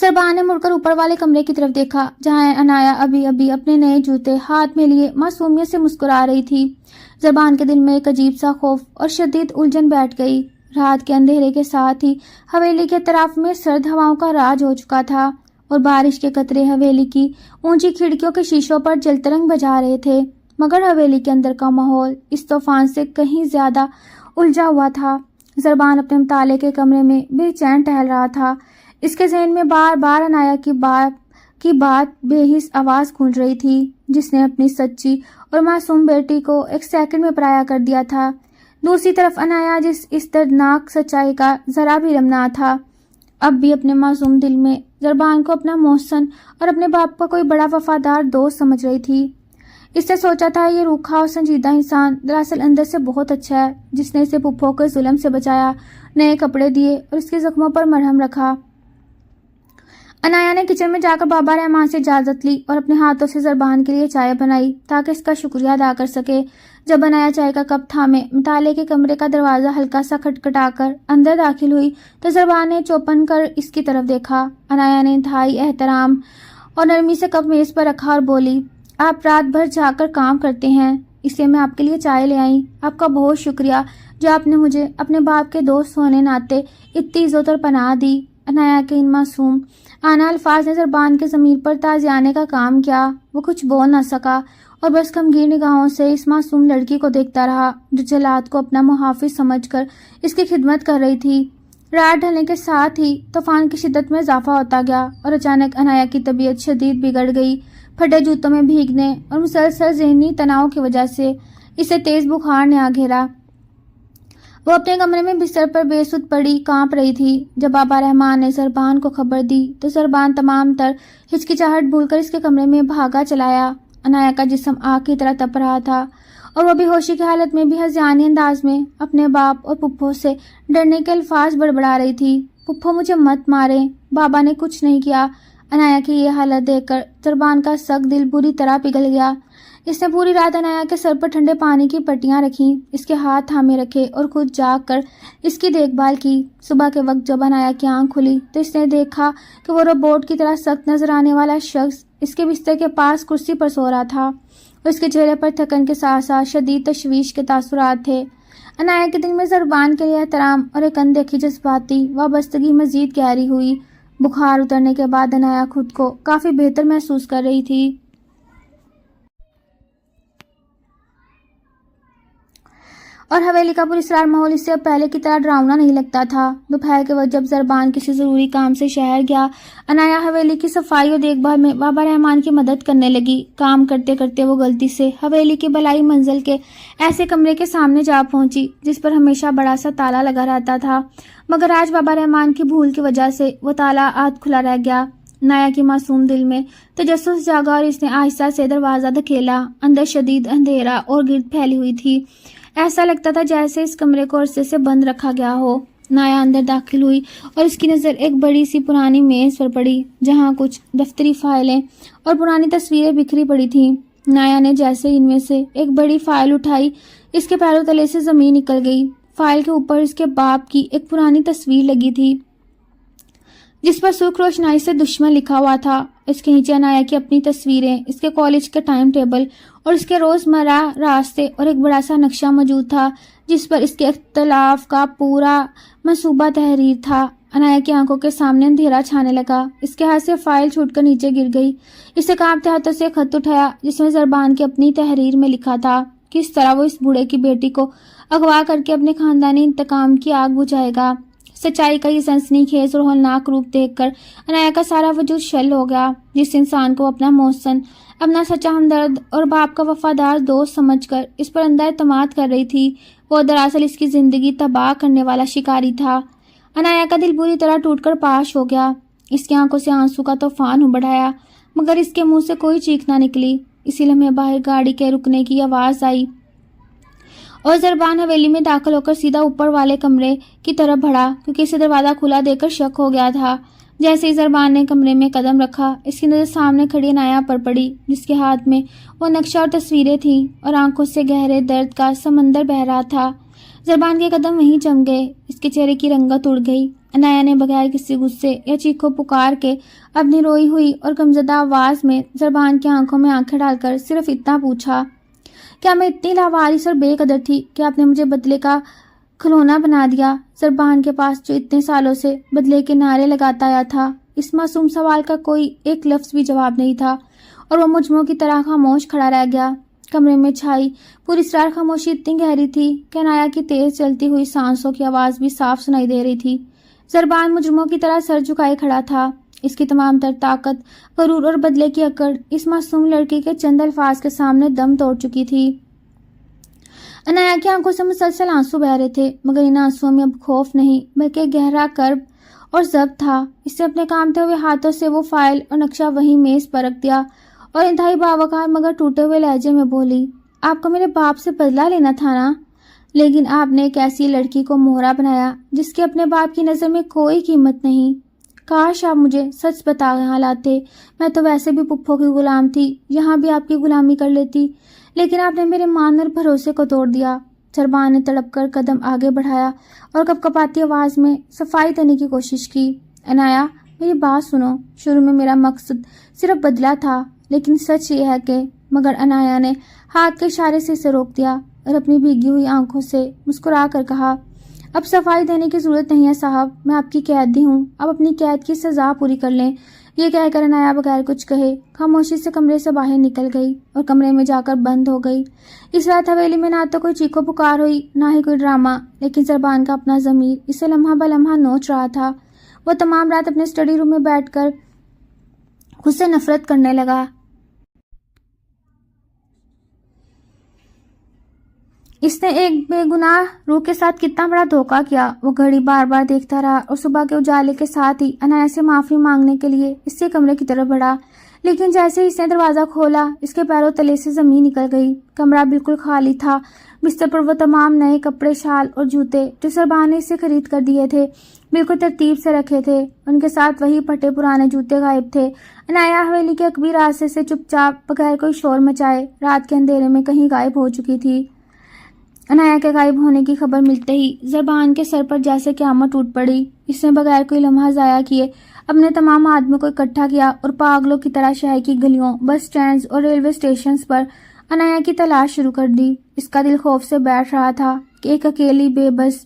زربان نے مڑ کر اوپر والے کمرے کی طرف دیکھا جہاں عنایا ابھی اپنے نئے جوتے ہاتھ میں لیے معصومیت سے مسکرا رہی تھی۔ زربان کے دل میں ایک عجیب سا خوف اور شدید الجھن بیٹھ گئی۔ رات کے اندھیرے کے ساتھ ہی حویلی کے طرف میں سرد ہواؤں کا راج ہو چکا تھا اور بارش کے قطرے حویلی کی اونچی کھڑکیوں کے شیشوں پر جلترنگ بجا رہے تھے، مگر حویلی کے اندر کا ماحول اس طوفان سے کہیں زیادہ الجھا ہوا تھا۔ زربان اپنے مطالعے کے کمرے میں بے چین ٹہل رہا تھا۔ اس کے ذہن میں بار بار عنایا کی بات بے حس آواز گونج رہی تھی، جس نے اپنی سچی اور معصوم بیٹی کو ایک سیکنڈ میں پرایا کر دیا تھا۔ دوسری طرف عنایا جس اس دردناک سچائی کا ذرا بھی علم نہ تھا، اب بھی اپنے معصوم دل میں زربان کو اپنا محسن اور اپنے باپ کا کوئی بڑا وفادار دوست سمجھ رہی تھی۔ اس نے سوچا تھا یہ روکھا اور سنجیدہ انسان دراصل اندر سے بہت اچھا ہے، جس نے اسے پھپھو کے ظلم سے بچایا، نئے کپڑے دیے اور اس کے زخموں پر مرہم رکھا۔ عنایا نے کچن میں جا کر بابا رحمان سے اجازت لی اور اپنے ہاتھوں سے زربان کے لیے چائے بنائی تاکہ اس کا شکریہ ادا کر سکے۔ جب عنایا چائے کا کپ تھامے مطالعے کے کمرے کا دروازہ ہلکا سا کھٹکھٹا کر اندر داخل ہوئی تو زربان نے چوپن کر اس کی طرف دیکھا۔ عنایا نے انتہائی احترام اور نرمی سے کپ میز پر رکھا اور بولی، آپ رات بھر جا کر کام کرتے ہیں، اس لیے میں آپ کے لیے چائے لے آئی۔ آپ کا بہت شکریہ جو آپ نے مجھے اپنے باپ کے دوست ہونے ناطے اتنی عزت اور پناہ دی۔ عنایا کے ان معصوم آنا الفاظ نے زربان کے ضمیر پر تازیانے کا کام کیا۔ وہ کچھ بول نہ سکا اور بس غمگین نگاہوں سے اس معصوم لڑکی کو دیکھتا رہا جو جلاد کو اپنا محافظ سمجھ کر اس کی خدمت کر رہی تھی۔ رات ڈھلنے کے ساتھ ہی طوفان کی شدت میں اضافہ ہوتا گیا اور اچانک عنایا کی طبیعت شدید بگڑ گئی۔ پھٹے جوتوں میں بھیگنے اور مسلسل ذہنی تناؤ کی وجہ سے اسے تیز بخار نے آ گھیرا۔ وہ اپنے کمرے میں بستر پر بے سود پڑی کانپ رہی تھی۔ جب بابا رحمان نے زربان کو خبر دی تو زربان تمام تر ہچکچاہٹ بھول کر اس کے کمرے میں بھاگا چلایا۔ عنایا کا جسم آگ کی طرح تپ رہا تھا اور وہ بے ہوشی کی حالت میں بھی ہذیانی انداز میں اپنے باپ اور پھپھو سے ڈرنے کے الفاظ بڑبڑا رہی تھی۔ پھپھو مجھے مت مارے، بابا نے کچھ نہیں کیا۔ عنایا کی یہ حالت دیکھ کر زربان کا سخت دل بری طرح پگھل گیا۔ اس نے پوری رات عنایا کے سر پر ٹھنڈے پانی کی پٹیاں رکھیں، اس کے ہاتھ تھامے رکھے اور خود جاگ کر اس کی دیکھ بھال کی۔ صبح کے وقت جب عنایا کی آنکھ کھلی تو اس نے دیکھا کہ وہ روبوٹ کی طرح سخت نظر آنے والا شخص اس کے بستر کے پاس کرسی پر سو رہا تھا اور اس کے چہرے پر تھکن کے ساتھ ساتھ شدید تشویش کے تاثرات تھے۔ عنایا کے دل میں زربان کے لیے احترام اور ایک اندیکھی جذباتی وابستگی مزید گہری ہوئی۔ بخار اترنے کے بعد عنایا خود کو کافی بہتر محسوس کر رہی تھی اور حویلی کا پراسرار ماحول اس سے اب پہلے کی طرح ڈراؤنا نہیں لگتا تھا۔ دوپہر کے وقت جب زربان کسی ضروری کام سے شہر گیا، عنایا حویلی کی صفائی اور دیکھ بھال میں بابا رحمان کی مدد کرنے لگی۔ کام کرتے کرتے وہ غلطی سے حویلی کی بلائی منزل کے ایسے کمرے کے سامنے جا پہنچی جس پر ہمیشہ بڑا سا تالا لگا رہتا تھا، مگر آج بابا رحمان کی بھول کی وجہ سے وہ تالا آدھ کھلا رہ گیا۔ عنایا کی معصوم دل میں تجسس جاگا اور اس نے آہستہ سے دروازہ دھکیلا۔ اندر شدید اندھیرا اور گرد پھیلی ہوئی تھی، ایسا لگتا تھا جیسے اس کمرے کو عرصے سے بند رکھا گیا ہو۔ عنایا اندر داخل ہوئی اور اس کی نظر ایک بڑی سی پرانی میز پر پڑی جہاں کچھ دفتری فائلیں اور پرانی تصویریں بکھری پڑی تھیں۔ عنایا نے جیسے ان میں سے ایک بڑی فائل اٹھائی، اس کے پیروں تلے سے زمین نکل گئی۔ فائل کے اوپر اس کے باپ کی ایک پرانی تصویر لگی تھی جس پر سرخ روشنائی سے دشمن لکھا ہوا تھا۔ اس کے نیچے عنایا کی اپنی تصویریں، اس کے کالج کا ٹائم ٹیبل اور اس کے روزمرہ راستے اور ایک بڑا سا نقشہ موجود تھا جس پر اس کے اختلاف کا پورا منصوبہ تحریر تھا۔ عنایا کی آنکھوں کے سامنے اندھیرا چھانے لگا، اس کے ہاتھ سے فائل چھوٹ کر نیچے گر گئی۔ اسے کانپتے ہاتھوں سے خط اٹھایا جس میں زربان کی اپنی تحریر میں لکھا تھا کس طرح وہ اس بوڑھے کی بیٹی کو اغوا کر کے اپنے خاندانی انتقام کی آگ بجھائے گا۔ سچائی کا یہ سنسنی خیز اور ہولناک روپ دیکھ کر عنایا کا سارا وجود شل ہو گیا۔ جس انسان کو اپنا محسن، اپنا سچا ہمدرد اور باپ کا وفادار دوست سمجھ کر اس پر اندھا اعتماد کر رہی تھی، وہ دراصل اس کی زندگی تباہ کرنے والا شکاری تھا۔ عنایا کا دل بری طرح ٹوٹ کر پاش ہو گیا۔ اس کی آنکھوں سے آنسو کا طوفان ابھر آیا مگر اس کے منہ سے کوئی چیخ نہ نکلی۔ اسی لمحے باہر گاڑی کے رکنے کی آواز آئی اور زربان حویلی میں داخل ہو کر سیدھا اوپر والے کمرے کی طرف بڑھا کیونکہ اسے دروازہ کھلا دیکھ کر شک ہو گیا تھا۔ جیسے ہی زربان نے کمرے میں قدم رکھا، اس کی نظر سامنے کھڑی عنایا پر پڑی جس کے ہاتھ میں وہ نقشہ اور تصویریں تھیں اور آنکھوں سے گہرے درد کا سمندر بہہ رہا تھا۔ زربان کے قدم وہیں جم گئے، اس کے چہرے کی رنگت اڑ گئی۔ عنایا نے بغیر کسی غصے یا چیخو پکار کے اپنی روئی ہوئی اور غمزدہ آواز میں زربان کی آنکھوں میں آنکھیں ڈال کر صرف اتنا پوچھا، کیا میں اتنی لاوارث اور بے قدر تھی کہ آپ نے مجھے بدلے کا کھلونا بنا دیا۔ زربان کے پاس جو اتنے سالوں سے بدلے کے نعرے لگاتا آیا تھا، اس معصوم سوال کا کوئی ایک لفظ بھی جواب نہیں تھا، اور وہ مجموع کی طرح خاموش کھڑا رہ گیا۔ کمرے میں چھائی پوری اسرار خاموشی اتنی گہری تھی کہ عنایا کی تیز چلتی ہوئی سانسوں کی آواز بھی صاف سنائی دے رہی تھی۔ زربان مجرموں کی طرح سر جھکائے کھڑا تھا۔ اس کی تمام تر طاقت، غرور اور بدلے کی اکڑ اس معصوم لڑکی کے چند الفاظ کے سامنے دم توڑ چکی تھی۔ عنایا کی آنکھوں سے مسلسل آنسو بہہ رہے تھے، مگر ان آنسوؤں میں اب خوف نہیں بلکہ گہرا کرب اور ضبط تھا۔ اس نے اپنے کامتے ہوئے ہاتھوں سے وہ فائل اور نقشہ وہیں میز پر رکھ دیا اور انتہائی باوقار مگر ٹوٹے ہوئے لہجے میں بولی، آپ کو میرے باپ سے بدلہ لینا تھا نا؟ لیکن آپ نے ایک ایسی لڑکی کو مہرا بنایا جس کی اپنے باپ کی نظر میں کوئی قیمت نہیں۔ کاش آپ مجھے سچ بتا لاتے، میں تو ویسے بھی پپھو کی غلام تھی، یہاں بھی آپ کی غلامی کر لیتی، لیکن آپ نے میرے مان اور بھروسے کو توڑ دیا۔ زربان نے تڑپ کر قدم آگے بڑھایا اور کپکپاتی آواز میں صفائی دینے کی کوشش کی۔ عنایا، میری بات سنو، شروع میں میرا مقصد صرف بدلہ تھا، لیکن سچ یہ ہے کہ… مگر عنایا نے ہاتھ کے اشارے سے اسے روک دیا اور اپنی بھیگی ہوئی آنکھوں سے مسکرا کر کہا، اب صفائی دینے کی ضرورت نہیں ہے صاحب، میں آپ کی قیدی ہوں، اب اپنی قید کی سزا پوری کر لیں۔ یہ کہہ کر عنایا بغیر کچھ کہے خاموشی سے کمرے سے باہر نکل گئی اور کمرے میں جا کر بند ہو گئی۔ اس رات حویلی میں نہ تو کوئی چیخو پکار ہوئی، نہ ہی کوئی ڈرامہ، لیکن زربان کا اپنا ضمیر اسے لمحہ بلمحہ نوچ رہا تھا۔ وہ تمام رات اپنے اسٹڈی روم میں بیٹھ کر خود سے نفرت کرنے لگا۔ اس نے ایک بے گناہ روح کے ساتھ کتنا بڑا دھوکہ کیا۔ وہ گھڑی بار بار دیکھتا رہا اور صبح کے اجالے کے ساتھ ہی عنایا سے معافی مانگنے کے لیے اس کے کمرے کی طرف بڑھا، لیکن جیسے ہی اس نے دروازہ کھولا اس کے پیروں تلے سے زمین نکل گئی۔ کمرہ بالکل خالی تھا۔ بستر پر وہ تمام نئے کپڑے، شال اور جوتے جو زربان نے اسے خرید کر دیے تھے بالکل ترتیب سے رکھے تھے، ان کے ساتھ وہی پھٹے پرانے جوتے غائب تھے۔ عنایا حویلی کے اکبی راستے سے چپ چاپ بغیر کوئی شور مچائے رات کے اندھیرے میں کہیں غائب ہو چکی تھی۔ عنایا کے غائب ہونے کی خبر ملتے ہی زربان کے سر پر جیسے قیامت ٹوٹ پڑی۔ اس نے بغیر کوئی لمحہ ضائع کیے اپنے تمام آدمیوں کو اکٹھا کیا اور پاگلوں کی طرح شہر کی گلیوں، بس سٹینڈز اور ریلوے اسٹیشنز پر عنایا کی تلاش شروع کر دی۔ اس کا دل خوف سے بیٹھ رہا تھا کہ ایک اکیلی، بے بس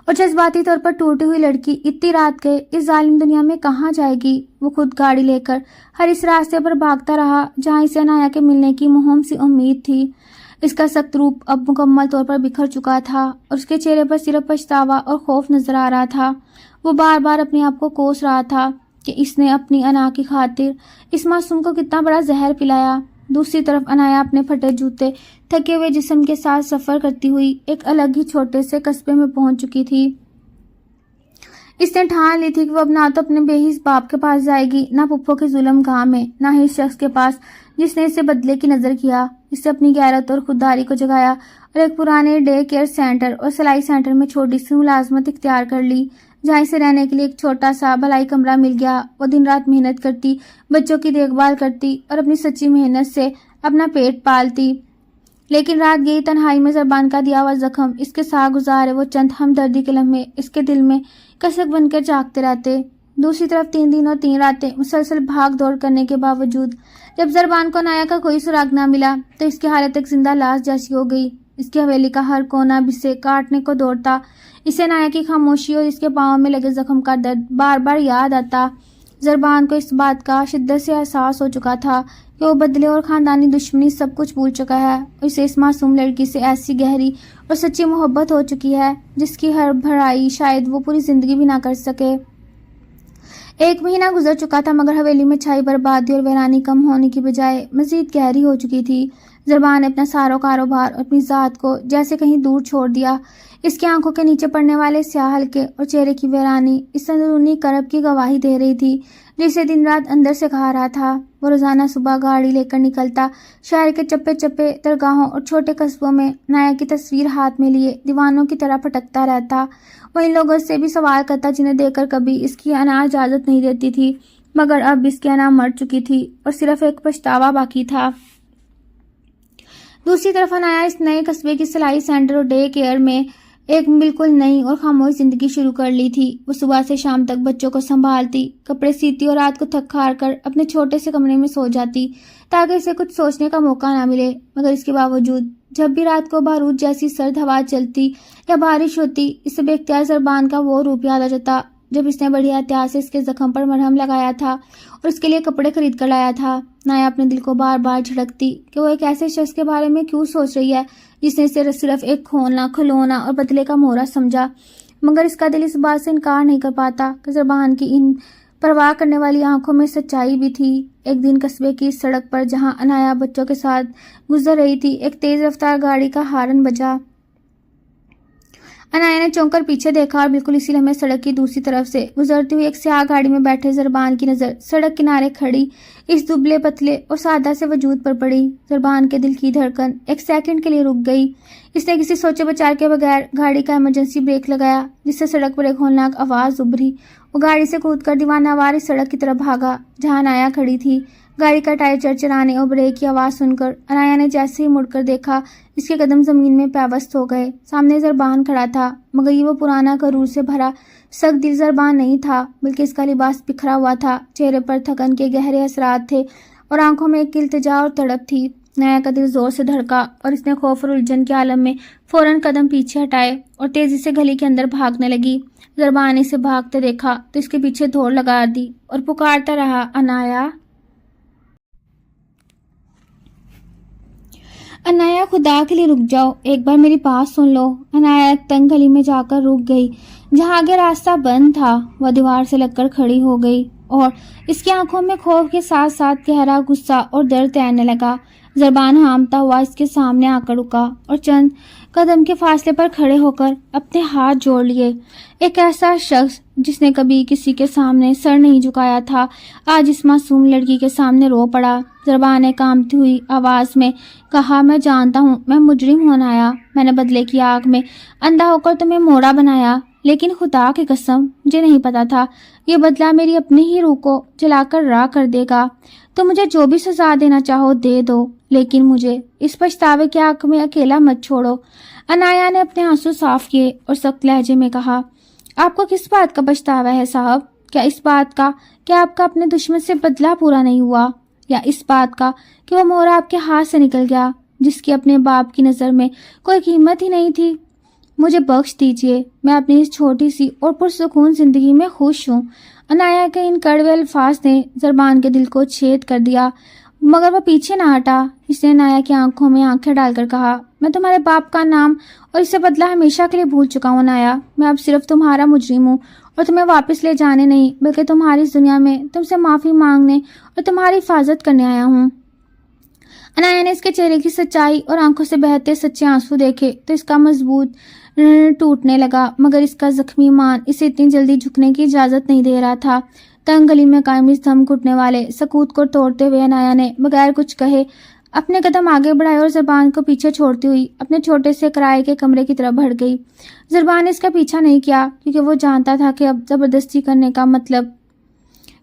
اور جذباتی طور پر ٹوٹی ہوئی لڑکی اتنی رات کے اس ظالم دنیا میں کہاں جائے گی۔ وہ خود گاڑی لے کر ہر اس راستے پر بھاگتا رہا جہاں اسے عنایا کے ملنے کی مہم سی امید تھی۔ اس کا سخت روپ اب مکمل طور پر بکھر چکا تھا اور اس کے چہرے پر صرف پچھتاوا اور خوف نظر آ رہا تھا۔ وہ بار بار اپنے آپ کو کوس رہا تھا کہ اس نے اپنی انا کی خاطر اس معصوم کو کتنا بڑا زہر پلایا۔ دوسری طرف عنایا اپنے پھٹے جوتے، تھکے ہوئے جسم کے ساتھ سفر کرتی ہوئی ایک الگ ہی چھوٹے سے قصبے میں پہنچ چکی تھی۔ اس نے ٹھان لی تھی کہ وہ اب نہ تو اپنے بے حس باپ کے پاس جائے گی، نہ پپھو کے ظلم گاہ میں، نہ ہی اس شخص کے پاس جس نے اسے بدلے کی نظر کیا۔ اس سے اپنی غیرت اور خودداری کو جگایا اور ایک پرانے ڈے کیئر سینٹر اور سلائی سینٹر میں چھوٹی سی ملازمت اختیار کر لی، جہاں اسے رہنے کے لیے ایک چھوٹا سا بھلائی کمرہ مل گیا۔ وہ دن رات محنت کرتی، بچوں کی دیکھ بھال کرتی اور اپنی سچی محنت سے اپنا پیٹ پالتی، لیکن رات گئی تنہائی میں زربان کا دیا ہوا زخم، اس کے ساتھ گزارے وہ چند ہمدردی کے لمحے اس کے دل میں کسک بن کر جاگتے رہتے۔ دوسری طرف 3 دن اور 3 راتیں مسلسل بھاگ دوڑ کرنے کے باوجود جب زربان کو عنایا کا کوئی سراغ نہ ملا تو اس کی حالت ایک زندہ لاش جیسی ہو گئی۔ اس کی حویلی کا ہر کونا اسے کاٹنے کو دوڑتا۔ اسے عنایا کی خاموشی اور اس کے پاؤں میں لگے زخم کا درد بار بار یاد آتا۔ زربان کو اس بات کا شدت سے احساس ہو چکا تھا کہ وہ بدلے اور خاندانی دشمنی سب کچھ بھول چکا ہے۔ اسے اس معصوم لڑکی سے ایسی گہری اور سچی محبت ہو چکی ہے جس کی ہر بھرائی شاید وہ پوری زندگی بھی نہ کر سکے۔ 1 مہینہ گزر چکا تھا مگر حویلی میں چھائی بربادی اور ویرانی کم ہونے کی بجائے مزید گہری ہو چکی تھی۔ زربان نے اپنا سارا کاروبار اور اپنی ذات کو جیسے کہیں دور چھوڑ دیا۔ اس کی آنکھوں کے نیچے پڑنے والے سیاہ حلقے اور چہرے کی ویرانی اس اندرونی کرب کی گواہی دے رہی تھی جسے دن رات اندر سے کھا رہا تھا۔ وہ روزانہ صبح گاڑی لے کر نکلتا، شہر کے چپے چپے درگاہوں اور چھوٹے قصبوں میں عنایا کی تصویر ہاتھ میں لیے دیوانوں کی طرح پھٹکتا رہتا۔ وہ ان لوگوں سے بھی سوال کرتا جنہیں دیکھ کر کبھی اس کی انا اجازت نہیں دیتی تھی، مگر اب اس کی انا مر چکی تھی اور صرف ایک پچھتاوا باقی تھا۔ دوسری طرف عنایا اس نئے قصبے کی سلائی سینٹر اور ڈے کیئر میں ایک بالکل نئی اور خاموش زندگی شروع کر لی تھی۔ وہ صبح سے شام تک بچوں کو سنبھالتی، کپڑے سیتی اور رات کو تھک ہار کر اپنے چھوٹے سے کمرے میں سو جاتی تاکہ اسے کچھ سوچنے کا موقع نہ ملے، مگر اس کے باوجود جب بھی رات کو بارود جیسی سرد ہوا چلتی یا بارش ہوتی، اسے بے اختیار زربان کا وہ روپ یاد آ جاتا جب اس نے بڑی احتیاط سے اس کے زخم پر مرہم لگایا تھا اور اس کے لیے کپڑے خرید کر لایا تھا۔ نایا اپنے دل کو بار بار جھڑکتی کہ وہ ایک ایسے شخص کے بارے میں کیوں سوچ رہی ہے جس نے اسے صرف ایک کھلونا اور بدلے کا مورا سمجھا، مگر اس کا دل اس بات سے انکار نہیں کر پاتا کہ زربان کی ان پرواہ کرنے والی آنکھوں میں سچائی بھی تھی۔ ایک دن قصبے کی اس سڑک پر جہاں انایا بچوں کے ساتھ گزر رہی تھی، ایک تیز رفتار گاڑی کا ہارن بجا۔ انایا نے چونک کر پیچھے دیکھا اور بالکل اسی لمحے سڑک کی دوسری طرف سے گزرتی ہوئی ایک سیاہ گاڑی میں بیٹھے زربان کی نظر سڑک کنارے کھڑی اس دبلے پتلے اور سادہ سے وجود پر پڑی۔ زربان کے دل کی دھڑکن ایک سیکنڈ کے لیے رک گئی۔ اس نے کسی سوچے بچار کے بغیر گاڑی کا ایمرجنسی بریک لگایا، جس سے سڑک پر ایک ہولناک آواز ابھری۔ وہ گاڑی سے کود کر دیوانہ وار اس سڑک کی طرف بھاگا جہاں انایا کھڑی تھی۔ گاڑی کا ٹائر چرچرانے اور بریک کی آواز سن کر انایا نے جیسے ہی مڑ کر دیکھا، اس کے قدم زمین میں پیوست ہو گئے۔ سامنے زربان کھڑا تھا، مگر یہ وہ پرانا غرور سے بھرا سخت دل زربان نہیں تھا، بلکہ اس کا لباس بکھرا ہوا تھا، چہرے پر تھکن کے گہرے اثرات تھے اور آنکھوں میں ایک التجا اور تڑپ تھی۔ انایا کا دل زور سے دھڑکا اور اس نے خوف اور الجھن کے عالم میں فوراً قدم پیچھے ہٹائے اور تیزی سے گلی کے اندر بھاگنے لگی۔ زربان نے اسے بھاگتے دیکھا تو اس کے پیچھے دوڑ لگا دی اور پکارتا رہا، انایا، انایا، خدا کے لیے رک جاؤ، ایک بار میری بات سن لو۔ انایا ایک تنگ گلی میں جا کر رک گئی جہاں آگے راستہ بند تھا۔ وہ دیوار سے لگ کر کھڑی ہو گئی اور اس کی آنکھوں میں خوف کے ساتھ ساتھ گہرا غصہ اور درد تیرنے لگا۔ زربان ہامتا ہوا اس کے سامنے آ کر رکا اور چند قدم کے فاصلے پر کھڑے ہو کر اپنے ہاتھ جوڑ لیے۔ ایک ایسا شخص جس نے کبھی کسی کے سامنے سر نہیں جھکایا تھا، آج اس معصوم لڑکی کے سامنے رو پڑا۔ زربان نے کانپتی ہوئی آواز میں کہا، میں جانتا ہوں میں مجرم ہوں انایا، میں نے بدلے کی آگ میں اندھا ہو کر تمہیں مورا بنایا، لیکن خدا کی قسم مجھے نہیں پتا تھا یہ بدلہ میری اپنی ہی روح کو جلا کر راکھ کر دے گا۔ تو مجھے جو بھی سزا دینا چاہو دے دو، لیکن مجھے اس پچھتاوے کی آنکھ میں اکیلا مت چھوڑو۔ انایا نے اپنے آنسو صاف کیے اور سخت لہجے میں کہا، آپ کو کس بات کا پچھتاوا ہے صاحب؟ کیا اس بات کا کہ آپ کا اپنے دشمن سے بدلہ پورا نہیں ہوا، یا اس بات کا کہ وہ مورا آپ کے ہاتھ سے نکل گیا جس کی اپنے باپ کی نظر میں کوئی قیمت ہی نہیں تھی؟ مجھے بخش دیجئے، میں اپنی اس چھوٹی سی اور پرسکون زندگی میں خوش ہوں۔ انایا کے ان کڑوے الفاظ نے زربان کے دل کو چھید کر دیا، مگر وہ پیچھے نہ ہٹا۔ اس نے انایا کی آنکھوں میں آنکھیں ڈال کر کہا، میں تمہارے باپ کا نام اور اسے بدلہ ہمیشہ کے لیے بھول چکا ہوں انایا۔ میں اب صرف تمہارا مجرم ہوں اور تمہیں واپس لے جانے نہیں، بلکہ تمہاری اس دنیا میں تم سے معافی مانگنے اور تمہاری حفاظت کرنے آیا ہوں۔ انایا نے اس کے چہرے کی سچائی اور آنکھوں سے بہتے سچے آنسو دیکھے تو اس کا مضبوط ٹوٹنے لگا، مگر اس کا زخمی مان اسے اتنی جلدی جھکنے کی اجازت نہیں دے رہا تھا۔ تنگ گلی میں قائم اس دھم گھٹنے والے سکوت کو توڑتے ہوئے انایا نے بغیر کچھ کہے اپنے قدم آگے بڑھائے اور زربان کو پیچھے چھوڑتی ہوئی اپنے چھوٹے سے کرائے کے کمرے کی طرف بڑھ گئی۔ زربان نے اس کا پیچھا نہیں کیا کیونکہ وہ جانتا تھا کہ اب زبردستی کرنے کا مطلب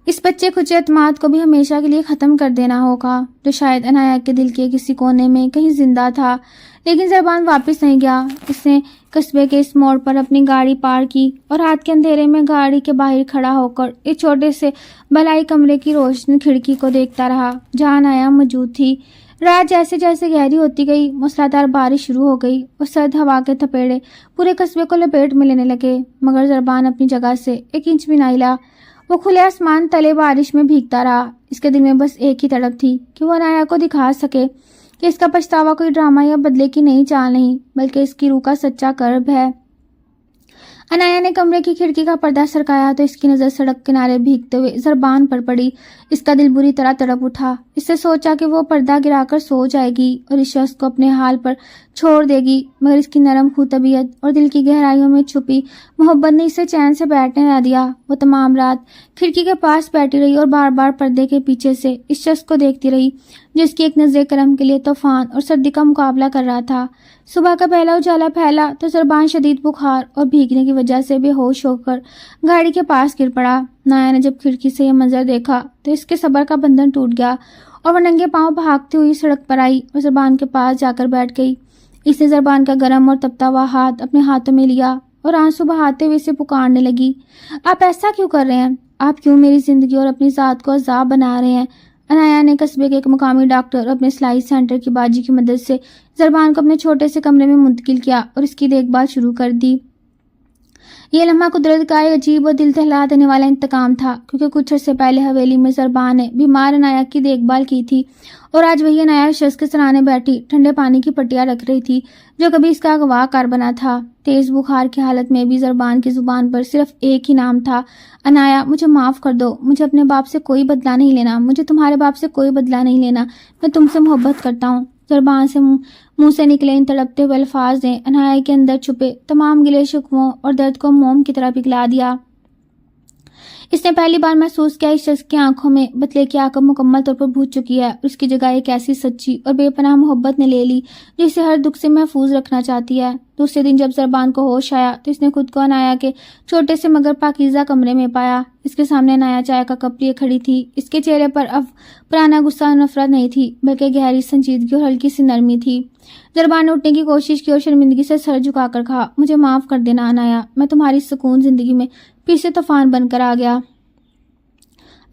اس بچے کھچے اعتماد کو بھی ہمیشہ کے لیے ختم کر دینا ہوگا، جو شاید انایا کے دل کے کسی کونے میں کہیں زندہ تھا۔ لیکن زربان واپس نہیں گیا۔ اس نے قصبے کے اس موڑ پر اپنی گاڑی پار کی اور رات کے اندھیرے میں گاڑی کے باہر کھڑا ہو کر ایک چھوٹے سے بلائی کمرے کی روشنی کھڑکی کو دیکھتا رہا جہاں انایا موجود تھی۔ رات جیسے جیسے گہری ہوتی گئی، موسلادھار بارش شروع ہو گئی اور سرد ہوا کے تھپیڑے پورے قصبے کو لپیٹ میں لینے لگے، مگر زربان اپنی جگہ سے ایک انچ بھی نہ ہلا۔ وہ کھلے آسمان تلے بارش میں بھیگتا رہا۔ اس کے دل میں بس ایک ہی تڑپ تھی کہ وہ انایا کو دکھا سکے کہ اس کا پچھتاوا کوئی ڈرامہ یا بدلے کی نئی چال نہیں، بلکہ اس کی روح کا سچا کرب ہے۔ انایا نے کمرے کی کھڑکی کا پردہ سرکایا تو اس کی نظر سڑک کنارے بھیگتے ہوئے زربان پر پڑی۔ اس کا دل بری طرح تڑپ اٹھا۔ اس سے سوچا کہ وہ پردہ گرا کر سو جائے گی اور اس شخص کو اپنے حال پر چھوڑ دے گی، مگر اس کی نرم خو طبیعت اور دل کی گہرائیوں میں چھپی محبت نے اسے چین سے بیٹھنے نہ دیا۔ وہ تمام رات کھڑکی کے پاس بیٹھی رہی اور بار بار پردے کے پیچھے سے اس شخص کو دیکھتی رہی جس کی ایک نظر کرم کے لیے طوفان اور سردی کا مقابلہ کر رہا تھا۔ صبح کا پہلا اجالا پھیلا تو زربان شدید بخار اور بھیگنے کی وجہ سے بے ہوش ہو کر گاڑی کے پاس گر پڑا۔ نایا نے جب کھڑکی سے یہ منظر دیکھا تو اس کے صبر کا بندھن ٹوٹ گیا اور وہ ننگے پاؤں بھاگتی ہوئی سڑک پر آئی اور زربان کے پاس جا کر بیٹھ گئی۔ اس نے زربان کا گرم اور تپتا ہوا ہاتھ اپنے ہاتھوں میں لیا اور آنسو بہاتے ہوئے اسے پکارنے لگی، آپ ایسا کیوں کر رہے ہیں؟ آپ کیوں میری زندگی اور اپنی ذات کو عذاب بنا رہے ہیں؟ انایا نے قصبے کے ایک مقامی ڈاکٹر اور اپنے سلائی سینٹر کی باجی کی مدد سے زربان کو اپنے چھوٹے سے کمرے میں منتقل کیا اور اس کی دیکھ بھال شروع کر دی۔ یہ لمحہ قدرت کا ایک عجیب اور دل دہلا دینے والا انتقام تھا، کیونکہ کچھ عرصے پہلے حویلی میں زربان نے بیمار انایا کی دیکھ بھال کی تھی، اور آج وہی انایا شخص کے سرانے بیٹھی ٹھنڈے پانی کی پٹیاں رکھ رہی تھی جو کبھی اس کا اغوا کار بنا تھا۔ تیز بخار کی حالت میں بھی زربان کی زبان پر صرف ایک ہی نام تھا، انایا۔ مجھے معاف کر دو، مجھے اپنے باپ سے کوئی بدلہ نہیں لینا، مجھے تمہارے باپ سے کوئی بدلہ نہیں لینا، میں تم سے محبت کرتا ہوں۔ زربان سے منہ سے نکلے ان تڑپتے ہوئے الفاظ نے انایا کے اندر چھپے تمام گلے شکووں اور درد کو موم کی طرح پگھلا دیا۔ اس نے پہلی بار محسوس کیا اس شخص کی آنکھوں میں بتلے کی آنکھ مکمل طور پر بھوج چکی ہے، اس کی جگہ ایک ایسی سچی اور بے پناہ محبت نے لے لی جو اسے ہر دکھ سے محفوظ رکھنا چاہتی ہے۔ دوسرے دن جب زربان کو ہوش آیا تو اس نے خود کو انایا کے چھوٹے سے مگر پاکیزہ کمرے میں پایا۔ اس کے سامنے انایا چائے کا کپ لیے کھڑی تھی۔ اس کے چہرے پر اب پرانا غصہ اور نفرت نہیں تھی، بلکہ گہری سنجیدگی اور ہلکی سی نرمی تھی۔ زربان نے اٹھنے کی کوشش کی اور شرمندگی سے سر جھکا کر کہا، مجھے معاف کر دینا انایا، میں تمہاری سکون زندگی میں پھر سے طوفان بن کر آ گیا۔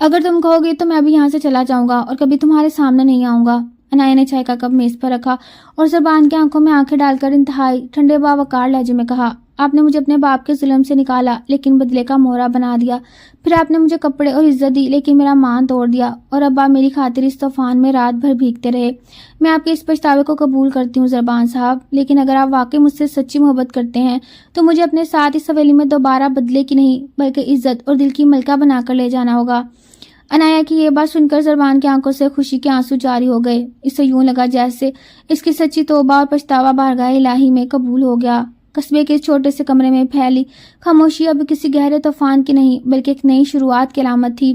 اگر تم کہو گے تو میں ابھی یہاں سے چلا جاؤں گا اور کبھی تمہارے سامنے نہیں آؤں گا۔ انایا نے چائے کا کپ میز پر رکھا اور زربان کی آنکھوں میں آنکھیں ڈال کر انتہائی ٹھنڈے باوقار لہجے میں کہا، آپ نے مجھے اپنے باپ کے ظلم سے نکالا لیکن بدلے کا مہرا بنا دیا، پھر آپ نے مجھے کپڑے اور عزت دی لیکن میرا مان توڑ دیا، اور اب آپ میری خاطر اس طوفان میں رات بھر بھیگتے رہے۔ میں آپ کے اس پچھتاوے کو قبول کرتی ہوں زربان صاحب، لیکن اگر آپ واقعی مجھ سے سچی محبت کرتے ہیں تو مجھے اپنے ساتھ اس حویلی میں دوبارہ بدلے کی نہیں بلکہ عزت اور دل کی ملکہ بنا کر لے جانا ہوگا۔ انایا کی یہ بات سن کر زربان کی آنکھوں سے خوشی کے آنسو جاری ہو گئے۔ اسے یوں لگا جیسے اس کی سچی توبہ اور پچھتاوا بارگاہ الہی میں قبول ہو گیا۔ قصبے کے چھوٹے سے کمرے میں پھیلی خاموشی اب کسی گہرے طوفان کی نہیں بلکہ ایک نئی شروعات کی علامت تھی۔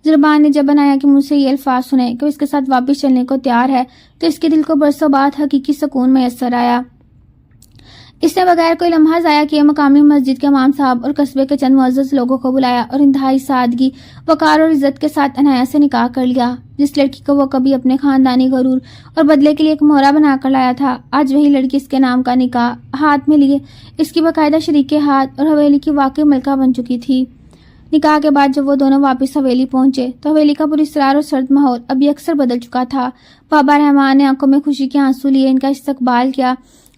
زربان نے جب انایا کے منہ سے یہ الفاظ سنے کہ اس کے ساتھ واپس چلنے کو تیار ہے تو اس کے دل کو برسوں بعد حقیقی سکون میسر آیا۔ اس نے بغیر کوئی لمحہ ضائع کیے مقامی مسجد کے امام صاحب اور قصبے کے چند معزز لوگوں کو بلایا اور انتہائی سادگی، وقار اور عزت کے ساتھ انایا سے نکاح کر لیا۔ جس لڑکی کو وہ کبھی اپنے خاندانی غرور اور بدلے کے لیے ایک مہرہ بنا کر لایا تھا، آج وہی لڑکی اس کے نام کا نکاح ہاتھ میں لیے اس کی باقاعدہ شریک ہاتھ اور حویلی کی واقعی ملکہ بن چکی تھی۔ نکاح کے بعد جب وہ دونوں واپس حویلی پہنچے تو حویلی کا پراسرار اور سرد ماحول ابھی اکثر بدل چکا تھا۔ بابا رحمان نے آنکھوں میں خوشی کے آنسو لیے ان کا استقبال کیا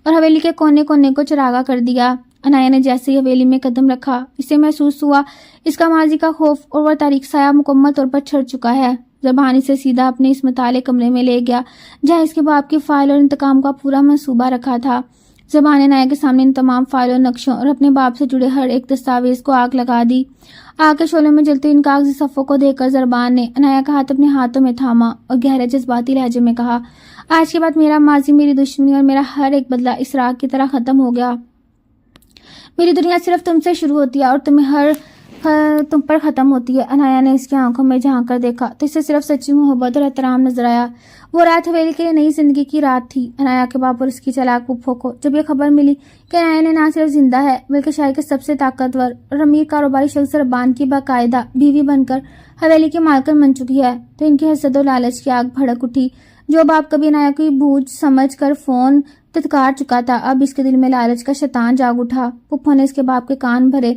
اور حویلی کے کونے کونے کو چراغاں کر دیا۔ انایا نے جیسے ہی حویلی میں قدم رکھا، اسے محسوس ہوا اس کا ماضی کا خوف اور وہ تاریک سایہ مکمل طور پر چھڑ چکا ہے۔ زربان اسے سیدھا اپنے اس مطالعے کمرے میں لے گیا جہاں اس کے باپ کی فائل اور انتقام کا پورا منصوبہ رکھا تھا۔ زربان نے انایا کے سامنے ان تمام فائلوں، نقشوں اور اپنے باپ سے جڑے ہر ایک دستاویز کو آگ لگا دی۔ آگ کے شعلوں میں جلتے ان کاغذی صفوں کو دیکھ کر زربان نے انایا کا ہاتھ اپنے ہاتھوں میں تھاما اور گہرے جذباتی لہجے میں کہا، آج کے بعد میرا ماضی، میری دشمنی اور میرا ہر ایک بدلہ اس راگ کی طرح ختم ہو گیا۔ میری دنیا صرف تم سے شروع ہوتی ہے اور تم پر ختم ہوتی ہے۔ انایا نے اس کی آنکھوں میں جھانک کر دیکھا تو اسے صرف سچی محبت اور احترام نظر آیا۔ وہ رات حویلی کے لیے نئی زندگی کی رات تھی۔ انایا کے باپ اور اس کی چالاک پھپھو کو جب یہ خبر ملی کہ انایا نے نہ صرف زندہ ہے بلکہ شہر کے سب سے طاقتور اور امیر کاروباری شخص زربان کی باقاعدہ بیوی بن کر حویلی کی مالکن بن چکی ہے تو ان کی حسد اور لالچ کی آگ بھڑک اٹھی۔ جو باپ کبھی انایا کی بوجھ سمجھ کر فون تتکار چکا تھا، اب اس کے دل میں لالچ کا شیطان جاگ اٹھا۔ پھپھو نے اس کے باپ کے کان بھرے،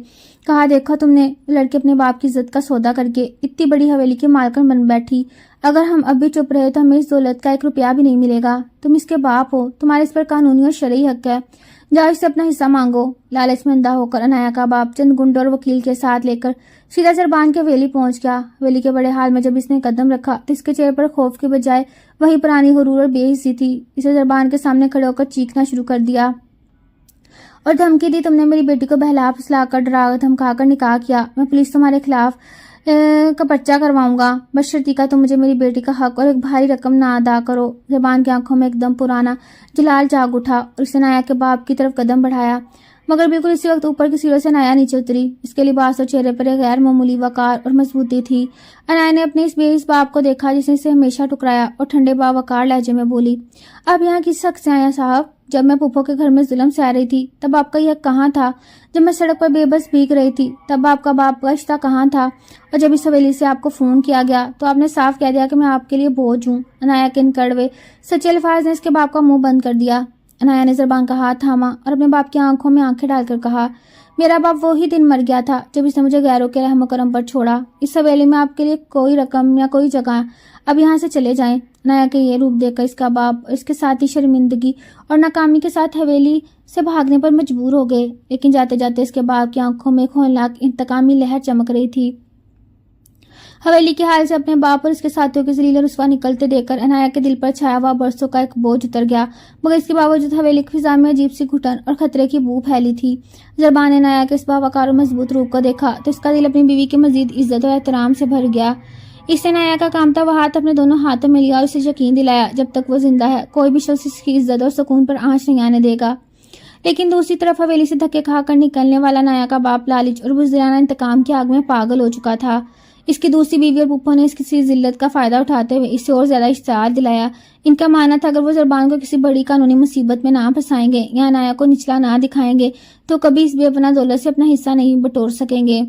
کہا، دیکھو تم نے لڑکے اپنے باپ کی عزت کا سودا کر کے اتنی بڑی حویلی کی مالکن بن بیٹھی۔ اگر ہم اب بھی چپ رہے تو ہمیں اس دولت کا 1 روپیہ بھی نہیں ملے گا۔ تم اس کے باپ ہو، تمہارے اس پر قانونی اور شرعی حق ہے، جاؤ اس سے اپنا حصہ مانگو۔ لالچ میں اندھا ہو کر انایا کا باپ چند گنڈوں اور وکیل کے ساتھ لے کر سیدھا زربان کے حویلی پہنچ گیا۔ حویلی کے بڑے حال میں جب اس نے قدم رکھا تو اس کے چہرے پر خوف کے بجائے وہی پرانی غرور اور بے حسی تھی۔ اسے زربان کے سامنے کھڑے ہو کر چیخنا شروع کر دیا اور دھمکی دی، تم نے میری بیٹی کو بہلا پھسلا کر ڈرا دھمکا کر نکاح کیا، میں پولیس تمہارے خلاف کا پرچہ کرواؤں گا، بشرطیکہ کا تم مجھے میری بیٹی کا حق اور ایک بھاری رقم نہ ادا کرو۔ زربان کی آنکھوں میں ایک دم پرانا جلال جاگ اٹھا اور اس نے انایا کے باپ کی طرف قدم بڑھایا، مگر بالکل اسی وقت اوپر کی سیڑھیوں سے انایا نیچے اتری۔ اس کے لباس اور چہرے پر ایک غیر معمولی وقار اور مضبوطی تھی۔ انایا نے اپنے اس بے حس باپ کو دیکھا جس نے اسے ہمیشہ ٹکرایا اور ٹھنڈے باوقار لہجے میں بولی، آپ یہاں کس حق سے آیا صاحب؟ جب میں پھپھو کے گھر میں ظلم سے آ رہی تھی تب آپ کا یہ حق کہاں تھا؟ جب میں سڑک پر بے بس بھیگ رہی تھی تب آپ کا باپ گشتہ کہاں تھا؟ اور جب اس حویلی سے آپ کو فون کیا گیا تو آپ نے صاف کہہ دیا کہ میں آپ کے لیے بوجھ ہوں۔ انایا کے ان کڑوے سچے الفاظ نے اس کے باپ کا منہ بند کر دیا۔ انایا نے زربان کا ہاتھ تھاما اور اپنے باپ کی آنکھوں میں آنکھیں ڈال کر کہا، میرا باپ وہی دن مر گیا تھا جب اس نے مجھے غیروں کے رحم و کرم پر چھوڑا. اس حویلی میں آپ کے لیے کوئی رقم یا کوئی جگہ. اب یہاں سے چلے جائیں. عنایا کے یہ روپ دیکھ کر اس کا باپ اس کے ساتھی شرمندگی اور ناکامی کے ساتھ حویلی سے بھاگنے پر مجبور ہو گئے. لیکن جاتے جاتے اس کے باپ کی آنکھوں میں ہولناک انتقامی لہر چمک رہی تھی. حویلی کے حال سے اپنے باپ اور اس کے ساتھیوں کے ذلیل رسوا نکلتے دیکھ کر عنایا کے دل پر چھایا ہوا برسوں کا ایک بوجھ اتر گیا. مگر اس کے باوجود حویلی کی فضا میں عجیب سی گھٹن اور خطرے کی بو پھیلی تھی. زربان نے عنایا کے اس باوقار اور مضبوط روپ کو دیکھا تو اس کا دل اپنی بیوی کی مزید عزت اور احترام سے بھر گیا. اس نے عنایا کا کامتا ہوا ہاتھ اپنے دونوں ہاتھوں میں لیا اور اسے یقین دلایا جب تک وہ زندہ ہے کوئی بھی شخص اس کی عزت اور سکون پر آنچ نہیں آنے دے گا. لیکن دوسری طرف حویلی سے دھکے کھا کر نکلنے والا عنایا کا باپ لالچ اور بزدلانہ انتقام کی آگ میں پاگل ہو چکا تھا. اس کی دوسری بیوی اور پھپھو نے اس کی ذلت کا فائدہ اٹھاتے ہوئے اسے اور زیادہ اشتعال دلایا. ان کا ماننا تھا اگر وہ زربان کو کسی بڑی قانونی مصیبت میں نہ پھنسائیں گے یا عنایا کو نچلا نہ دکھائیں گے تو کبھی اس بے پناہ دولت سے اپنا حصہ نہیں بٹور سکیں گے.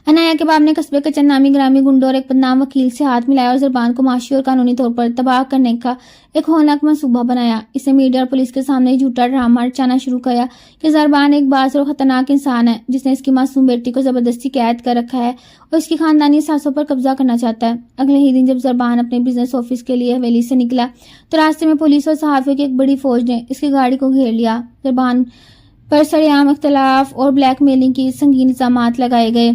عنایا کے باپ نے قصبے کے چند نامی گرامی گنڈوں اور ایک بدنام وکیل سے ہاتھ ملایا اور زربان کو معاشی اور قانونی طور پر تباہ کرنے کا ایک ہولناک منصوبہ بنایا. اسے میڈیا اور پولیس کے سامنے جھوٹا ڈرامہ رچانا شروع کیا کہ زربان ایک باز اور خطرناک انسان ہے جس نے اس کی معصوم بیٹی کو زبردستی قید کر رکھا ہے اور اس کی خاندانی اثاثوں پر قبضہ کرنا چاہتا ہے. اگلے ہی دن جب زربان اپنے بزنس آفس کے لیے حویلی سے نکلا تو راستے میں پولیس اور صحافیوں کی ایک بڑی فوج نے اس کی گاڑی کو گھیر لیا. زربان پر سرعام اختلاف اور بلیک میلنگ کی سنگین الزامات لگائے گئے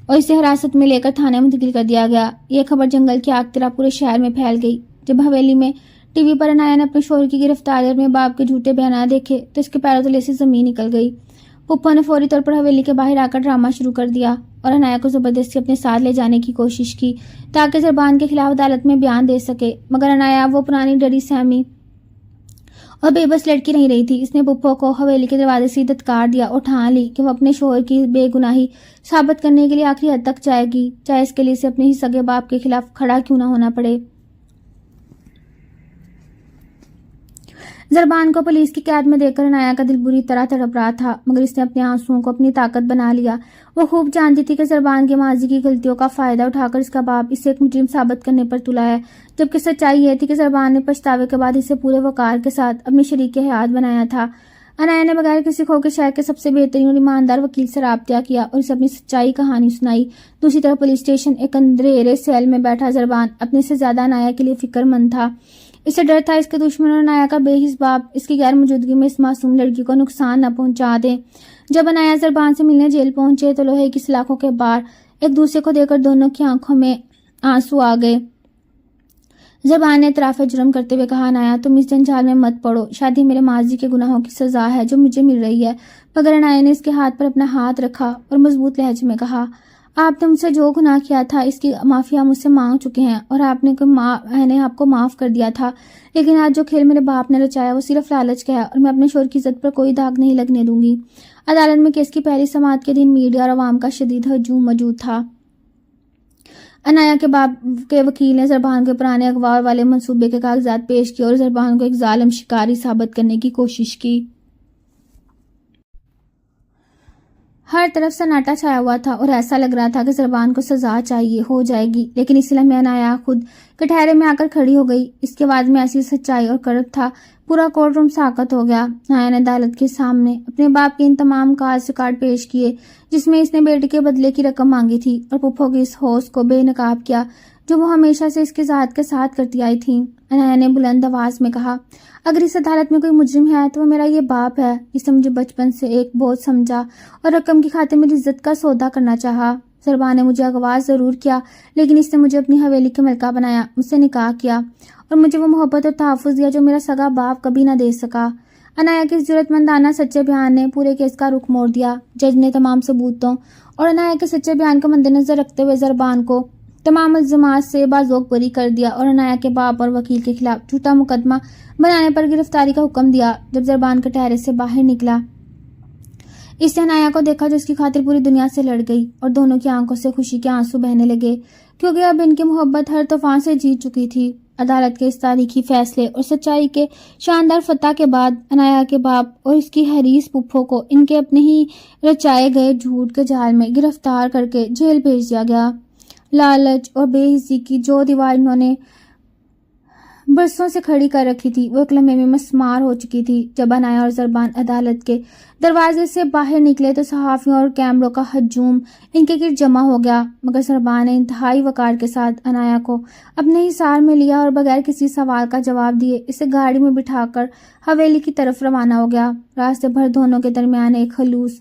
اور اسے حراست میں لے کر تھانے منتقل کر دیا گیا. یہ خبر جنگل کی آگ طرح پورے شہر میں پھیل گئی. جب حویلی میں ٹی وی پر عنایا نے اپنے شوہر کی گرفتاری اور اپنے باپ کے جھوٹے بیانات دیکھے تو اس کے پیروں تلے سے زمین نکل گئی. پھپھو نے فوری طور پر حویلی کے باہر آ کر ڈرامہ شروع کر دیا اور عنایا کو زبردستی اپنے ساتھ لے جانے کی کوشش کی تاکہ زربان کے خلاف عدالت میں بیان دے سکے. مگر عنایا وہ پرانی ڈری سہمی اور بے بس لڑکی نہیں رہی تھی. اس نے پھپھو کو حویلی کے دروازے سے دھتکار دیا اور ٹھان لی کہ وہ اپنے شوہر کی بے گناہی ثابت کرنے کے لیے آخری حد تک جائے گی چاہے اس کے لیے اسے اپنے ہی سگے باپ کے خلاف کھڑا کیوں نہ ہونا پڑے. زربان کو پولیس کی قید میں دیکھ کر عنایا کا دل بری طرح تڑپ رہا تھا مگر اس نے اپنے آنسوؤں کو اپنی طاقت بنا لیا. وہ خوب جانتی تھی کہ زربان کے ماضی کی غلطیوں کا فائدہ اٹھا کر اس کا باپ اسے ایک مجرم ثابت کرنے پر تلا ہے جبکہ سچائی یہ تھی کہ زربان نے پچھتاوے کے بعد اسے پورے وقار کے ساتھ اپنی شریک حیات بنایا تھا. عنایا نے بغیر کسی کھو کے شہر کے سب سے بہترین اور ایماندار وکیل سے رابطہ کیا اور اسے اپنی سچائی کہانی سنائی. دوسری طرف پولیس اسٹیشن ایک اندھیرے سیل میں بیٹھا زربان اپنے سے زیادہ عنایا کے لیے فکر مند تھا. اسے ڈر تھا اس کے دشمن اور عنایا کا بے حس باپ اس کی غیر موجودگی میں اس معصوم لڑکی کو نقصان نہ پہنچا دے. جب عنایا زربان سے ملنے جیل پہنچے تو لوہے کی سلاخوں کے باہر ایک دوسرے کو دیکھ کر دونوں کی آنکھوں میں آنسو آ گئے. زربان نے اعتراف جرم کرتے ہوئے کہا عنایا تم اس جنجال میں مت پڑو. شادی میرے ماضی کے گناہوں کی سزا ہے جو مجھے مل رہی ہے. مگر عنایا نے اس کے ہاتھ پر اپنا ہاتھ رکھا اور مضبوط لہجے میں کہا آپ نے مجھ سے جو گناہ کیا تھا اس کی معافی مجھ سے مانگ چکے ہیں اور میں نے آپ کو معاف کر دیا تھا. لیکن آج جو کھیل میرے باپ نے رچایا وہ صرف لالچ کا ہے اور میں اپنے شوہر کی عزت پر کوئی داغ نہیں لگنے دوں گی. عدالت میں کیس کی پہلی سماعت کے دن میڈیا اور عوام کا شدید ہجوم موجود تھا. عنایا کے باپ کے وکیل نے زربان کے پرانے اغوا والے منصوبے کے کاغذات پیش کیے اور زربان کو ایک ظالم شکاری ثابت کرنے کی کوشش کی. ہر طرف سناٹا چھایا ہوا تھا اور ایسا لگ رہا تھا کہ زربان کو سزا چاہیے ہو جائے گی. لیکن اسی لمحے عنایا خود کٹہرے میں آ کر کھڑی ہو گئی. اس کے بعد میں ایسی سچائی اور کڑک تھا پورا کورٹ روم ساکت ہو گیا. عنایا نے عدالت کے سامنے اپنے باپ کے ان تمام کاغذ ریکارڈ پیش کیے جس میں اس نے بیٹے کے بدلے کی رقم مانگی تھی اور پھپھو کی اس ہوش کو بے نقاب کیا جو وہ ہمیشہ سے اس کی ذات کے ساتھ کرتی آئی تھی. عنایا نے بلند آواز میں کہا اگر اس عدالت میں کوئی مجرم ہے تو وہ میرا یہ باپ ہے جس نے مجھے بچپن سے ایک بوجھ سمجھا اور رقم کی خاطر میری عزت کا سودا کرنا چاہا. زربان نے مجھے اغوا ضرور کیا لیکن اس نے مجھے اپنی حویلی کے ملکہ بنایا, مجھ سے نکاح کیا اور مجھے وہ محبت اور تحفظ دیا جو میرا سگا باپ کبھی نہ دے سکا. عنایا کے اس جرأت مندانہ سچے بیان نے پورے کیس کا رخ موڑ دیا. جج نے تمام ثبوتوں اور عنایا کے سچے بیان کو مد نظر رکھتے ہوئے زربان کو تمام الزامات سے بازوق بری کر دیا اور عنایا کے باپ اور وکیل کے خلاف جھوٹا مقدمہ بنانے پر گرفتاری کا حکم دیا. جب زربان کٹہرے سے باہر نکلا اس نے عنایا کو دیکھا جو اس کی خاطر پوری دنیا سے لڑ گئی اور دونوں کی آنکھوں سے خوشی کے آنسو بہنے لگے کیونکہ اب ان کی محبت ہر طوفان سے جیت چکی تھی. عدالت کے اس تاریخی فیصلے اور سچائی کے شاندار فتح کے بعد عنایا کے باپ اور اس کی حریص پھپھو کو ان کے اپنے ہی رچائے گئے جھوٹ کے جال میں گرفتار کر کے جیل بھیج دیا گیا. لالچ اور بے حسی کی جو دیوار انہوں نے برسوں سے کھڑی کر رکھی تھی، وہ ایک لمحے میں مسمار ہو چکی تھی۔ جب انایا اور زربان عدالت کے دروازے سے باہر نکلے تو صحافیوں اور کیمروں کا ہجوم ان کے گرد جمع ہو گیا، مگر زربان نے انتہائی وقار کے ساتھ انایا کو اپنے حصار میں لیا اور بغیر کسی سوال کا جواب دیے اسے گاڑی میں بٹھا کر حویلی کی طرف روانہ ہو گیا۔ راستے بھر دونوں کے درمیان ایک خلوص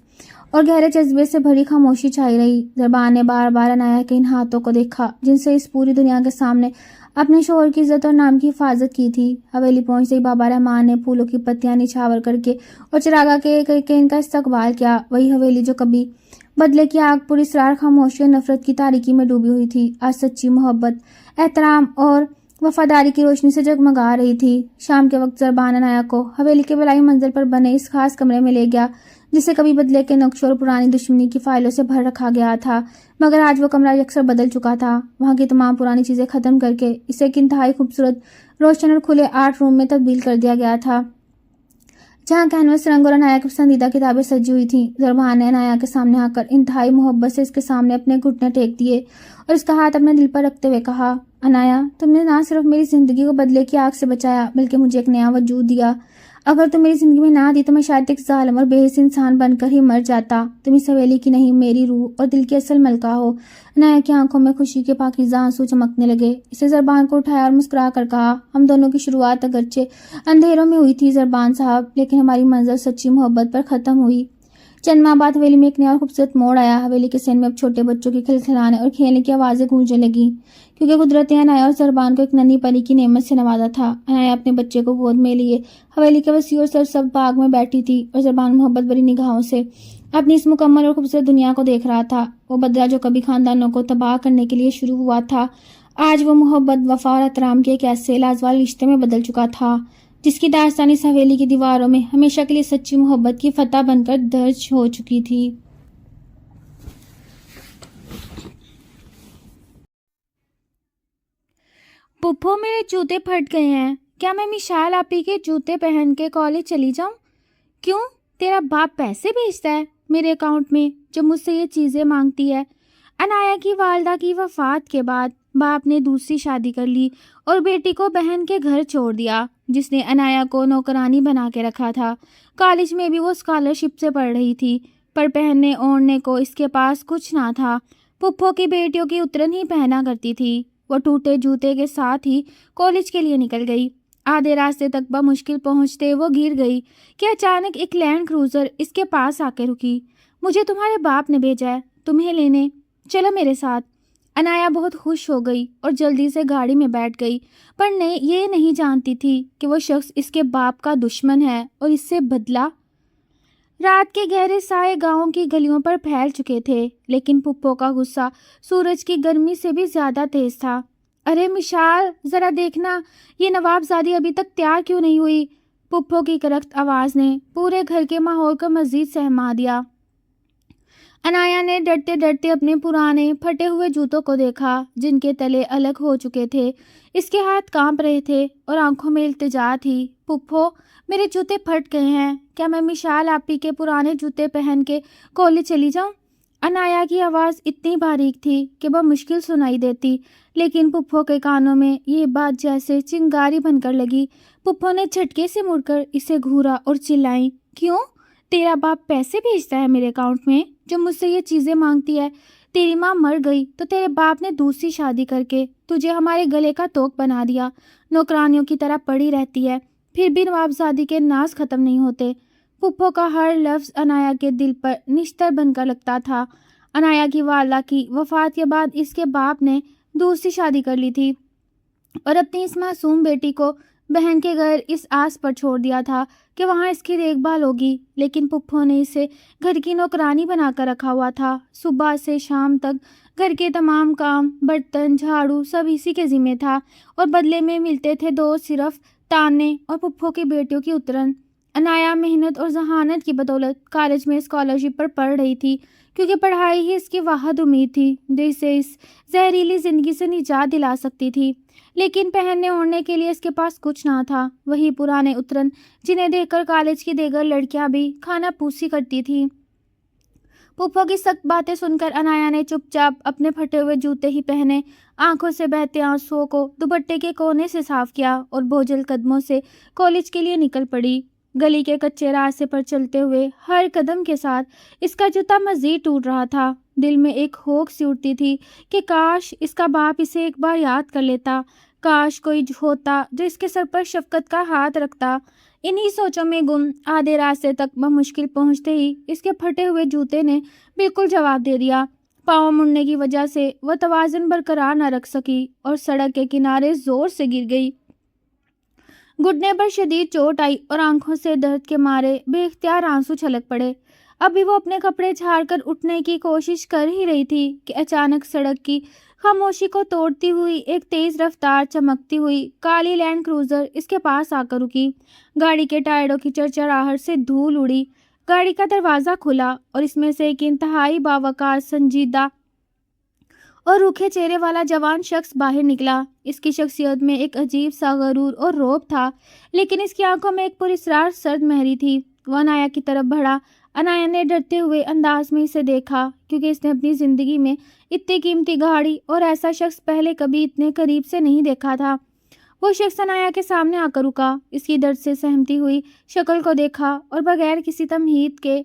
اور گہرے جذبے سے بھری خاموشی چھائی رہی۔ زربان نے بار بار انایا کے ان ہاتھوں کو دیکھا جن سے اس پوری دنیا کے سامنے اپنے شوہر کی عزت اور نام کی حفاظت کی تھی۔ حویلی پہنچتے ہی بابا رحمان نے پھولوں کی پتیاں نچھاور کر کے اور چراغاں کے ان کا استقبال کیا۔ وہی حویلی جو کبھی بدلے کی آگ پر اسرار خاموشی اور نفرت کی تاریکی میں ڈوبی ہوئی تھی، آج سچی محبت، احترام اور وفاداری کی روشنی سے جگمگا رہی تھی۔ شام کے وقت زربان انایا کو حویلی کے بلائی منزل پر بنے اس خاص کمرے میں لے گیا جسے کبھی بدلے کے نقشوں اور پرانی دشمنی کی فائلوں سے بھر رکھا گیا تھا، مگر آج وہ کمرہ یکسر بدل چکا تھا۔ وہاں کی تمام پرانی چیزیں ختم کر کے اسے ایک انتہائی خوبصورت، روشن اور کھلے آرٹ روم میں تبدیل کر دیا گیا تھا، جہاں کینوس رنگ اور انایا کی پسندیدہ کتابیں سجی ہوئی تھیں۔ زربان نے انایا کے سامنے آ کر انتہائی محبت سے اس کے سامنے اپنے گھٹنے ٹیک دیے اور اس کا ہاتھ اپنے دل پر رکھتے ہوئے کہا، انایا، تم نے نہ صرف میری زندگی کو بدلے کی آگ سے بچایا بلکہ مجھے ایک نیا وجود دیا۔ اگر تم میری زندگی میں نہ آتی تو میں شاید ایک ظالم اور بے حس انسان بن کر ہی مر جاتا۔ تم اس حویلی کی نہیں، میری روح اور دل کی اصل ملکہ ہو۔ انایا کی آنکھوں میں خوشی کے پاکیزہ آنسو چمکنے لگے۔ اسے زربان کو اٹھایا اور مسکرا کر کہا، ہم دونوں کی شروعات اگرچہ اندھیروں میں ہوئی تھی زربان صاحب، لیکن ہماری منزل سچی محبت پر ختم ہوئی۔ چند ماہ بعد حویلی میں ایک نیا اور خوبصورت موڑ آیا۔ حویلی کے سین میں اب چھوٹے بچوں کی کھلکھلانے اور کھیلنے کی آوازیں گونجنے لگیں، کیونکہ قدرت نے انایا اور زربان کو ایک ننھی پری کی نعمت سے نوازا تھا۔ انایا اپنے بچے کو گود میں لیے حویلی کے وسیع اور سرسبز باغ میں بیٹھی تھی اور زربان محبت بھری نگاہوں سے اپنی اس مکمل اور خوبصورت دنیا کو دیکھ رہا تھا۔ وہ بدلہ جو کبھی خاندانوں کو تباہ کرنے کے لیے شروع ہوا تھا، آج وہ محبت، وفا اور احترام کے ایک ایسے لازوال رشتے میں بدل چکا تھا جس کی داستان اس حویلی کی دیواروں میں ہمیشہ کے لیے سچی محبت کی فتح بن کر درج ہو چکی تھی۔ پپھو، میرے جوتے پھٹ گئے ہیں، کیا میں مشال آپی کے جوتے پہن کے کالج چلی جاؤں؟ کیوں؟ تیرا باپ پیسے بھیجتا ہے میرے اکاؤنٹ میں جو مجھ سے یہ چیزیں مانگتی ہے۔ انایا کی والدہ کی وفات کے بعد باپ نے دوسری شادی کر لی اور بیٹی کو بہن کے گھر چھوڑ دیا جس نے انایا کو نوکرانی بنا کے رکھا تھا۔ کالج میں بھی وہ اسکالرشپ سے پڑھ رہی تھی، پر پہننے اوڑھنے کو اس کے پاس کچھ نہ تھا۔ پپھو کی بیٹیوں کی اترن ہی پہنا کرتی تھی۔ وہ ٹوٹے جوتے کے ساتھ ہی کالج کے لیے نکل گئی۔ آدھے راستے تک بمشکل پہنچتے وہ گر گئی کہ اچانک ایک لینڈ کروزر اس کے پاس آ کے رکی۔ مجھے تمہارے باپ نے بھیجا ہے تمہیں لینے، چلو میرے ساتھ۔ انایا بہت خوش ہو گئی اور جلدی سے گاڑی میں بیٹھ گئی، پر یہ نہیں جانتی تھی کہ وہ شخص اس کے باپ کا دشمن ہے اور اس سے بدلہ۔ رات کے گہرے سائے گاؤں کی گلیوں پر پھیل چکے تھے، لیکن پپھو کا غصہ سورج کی گرمی سے بھی زیادہ تیز تھا۔ ارے مشال، ذرا دیکھنا یہ نواب زادی ابھی تک تیار کیوں نہیں ہوئی؟ پپھو کی کرخت آواز نے پورے گھر کے ماحول کو مزید سہما دیا۔ انایا نے ڈرتے ڈرتے اپنے پرانے پھٹے ہوئے جوتوں کو دیکھا جن کے تلے الگ ہو چکے تھے۔ اس کے ہاتھ کانپ رہے تھے اور آنکھوں میں التجا تھی۔ پپھو، میرے جوتے پھٹ گئے ہیں، کیا میں مشال آپی کے پرانے جوتے پہن کے کالج چلی جاؤں؟ انایا کی آواز اتنی باریک تھی کہ بمشکل سنائی دیتی، لیکن پپھو کے کانوں میں یہ بات جیسے چنگاری بن کر لگی۔ پپھو نے جھٹکے سے مڑ کر اسے گھورا اور چلائیں، کیوں؟ تیرا باپ پیسے بھیجتا ہے میرے اکاؤنٹ میں جو مجھ سے یہ چیزیں مانگتی ہے۔ تیری ماں مر گئی تو تیرے باپ نے دوسری شادی کر کے تجھے ہمارے گلے کا توق بنا دیا، نوکرانیوں کی طرح پڑی رہتی ہے، پھر بھی نوابزادی کے ناز ختم نہیں ہوتے۔ پپھو کا ہر لفظ انایا کے دل پر نشتر بن کر لگتا تھا۔ انایا کی والدہ کی وفات کے بعد اس کے باپ نے دوسری شادی کر لی تھی اور اپنی اس معصوم بیٹی کو بہن کے گھر اس آس پر چھوڑ دیا تھا کہ وہاں اس کی دیکھ بھال ہوگی، لیکن پپھو نے اسے گھر کی نوکرانی بنا کر رکھا ہوا تھا۔ صبح سے شام تک گھر کے تمام کام، برتن، جھاڑو سب اسی کے ذمہ تھا اور بدلے میں ملتے تھے دو صرف تانے اور پپھو کی بیٹیوں کی اترن۔ انایا محنت اور ذہانت کی بدولت کالج میں اسکالرشپ پر پڑھ رہی تھی، کیونکہ پڑھائی ہی اس کی واحد امید تھی جو اسے اس زہریلی زندگی سے نجات دلا سکتی تھی۔ لیکن پہننے اوڑھنے کے لیے اس کے پاس کچھ نہ تھا، وہی پرانے اترن جنہیں دیکھ کر کالج کی دیگر لڑکیاں بھی کھانا پوسی کرتی تھیں۔ پھوپھو کی سخت باتیں سن کر انایا نے چپ چاپ اپنے پھٹے ہوئے جوتے ہی پہنے، آنکھوں سے بہتے آنسوؤں کو دوپٹے کے کونے سے صاف کیا اور بوجھل قدموں سے کالج کے لیے نکل پڑی۔ گلی کے کچے راستے پر چلتے ہوئے ہر قدم کے ساتھ اس کا جوتا مزید ٹوٹ رہا تھا۔ دل میں ایک ہوک سی اٹھتی تھی کہ کاش اس کا باپ اسے ایک بار یاد کر لیتا، کاش کوئی ہوتا جو اس کے سر پر شفقت کا ہاتھ رکھتا۔ انہی سوچوں میں گم آدھے راستے تک بمشکل پہنچتے ہی اس کے پھٹے ہوئے جوتے نے بالکل جواب دے دیا۔ پاؤں مڑنے کی وجہ سے وہ توازن برقرار نہ رکھ سکی اور سڑک کے کنارے زور سے گر گئی۔ گھٹنے پر شدید چوٹ آئی اور آنکھوں سے درد کے مارے بے اختیار آنسو چھلک پڑے۔ ابھی وہ اپنے کپڑے جھاڑ کر اٹھنے کی کوشش کر ہی رہی تھی کہ اچانک سڑک کی خاموشی کو توڑتی ہوئی ایک تیز رفتار چمکتی ہوئی کالی لینڈ کروزر اس کے پاس آ کر رکی۔ گاڑی کے ٹائروں کی چرچراہٹ سے دھول اڑی، گاڑی کا دروازہ کھلا اور اس میں سے ایک انتہائی باوقار، سنجیدہ اور روکھے چہرے والا جوان شخص باہر نکلا۔ اس کی شخصیت میں ایک عجیب سا غرور اور رعب تھا، لیکن اس کی آنکھوں میں ایک پراسرار سرد مہری تھی۔ وہ انایا کی طرف بڑھا۔ انایا نے ڈرتے ہوئے انداز میں اسے دیکھا، کیونکہ اس نے اپنی زندگی میں اتنی قیمتی گاڑی اور ایسا شخص پہلے کبھی اتنے قریب سے نہیں دیکھا تھا۔ وہ شخص انایا کے سامنے آ کر رکا، اس کی درد سے سہمتی ہوئی شکل کو دیکھا اور بغیر کسی تمہید کے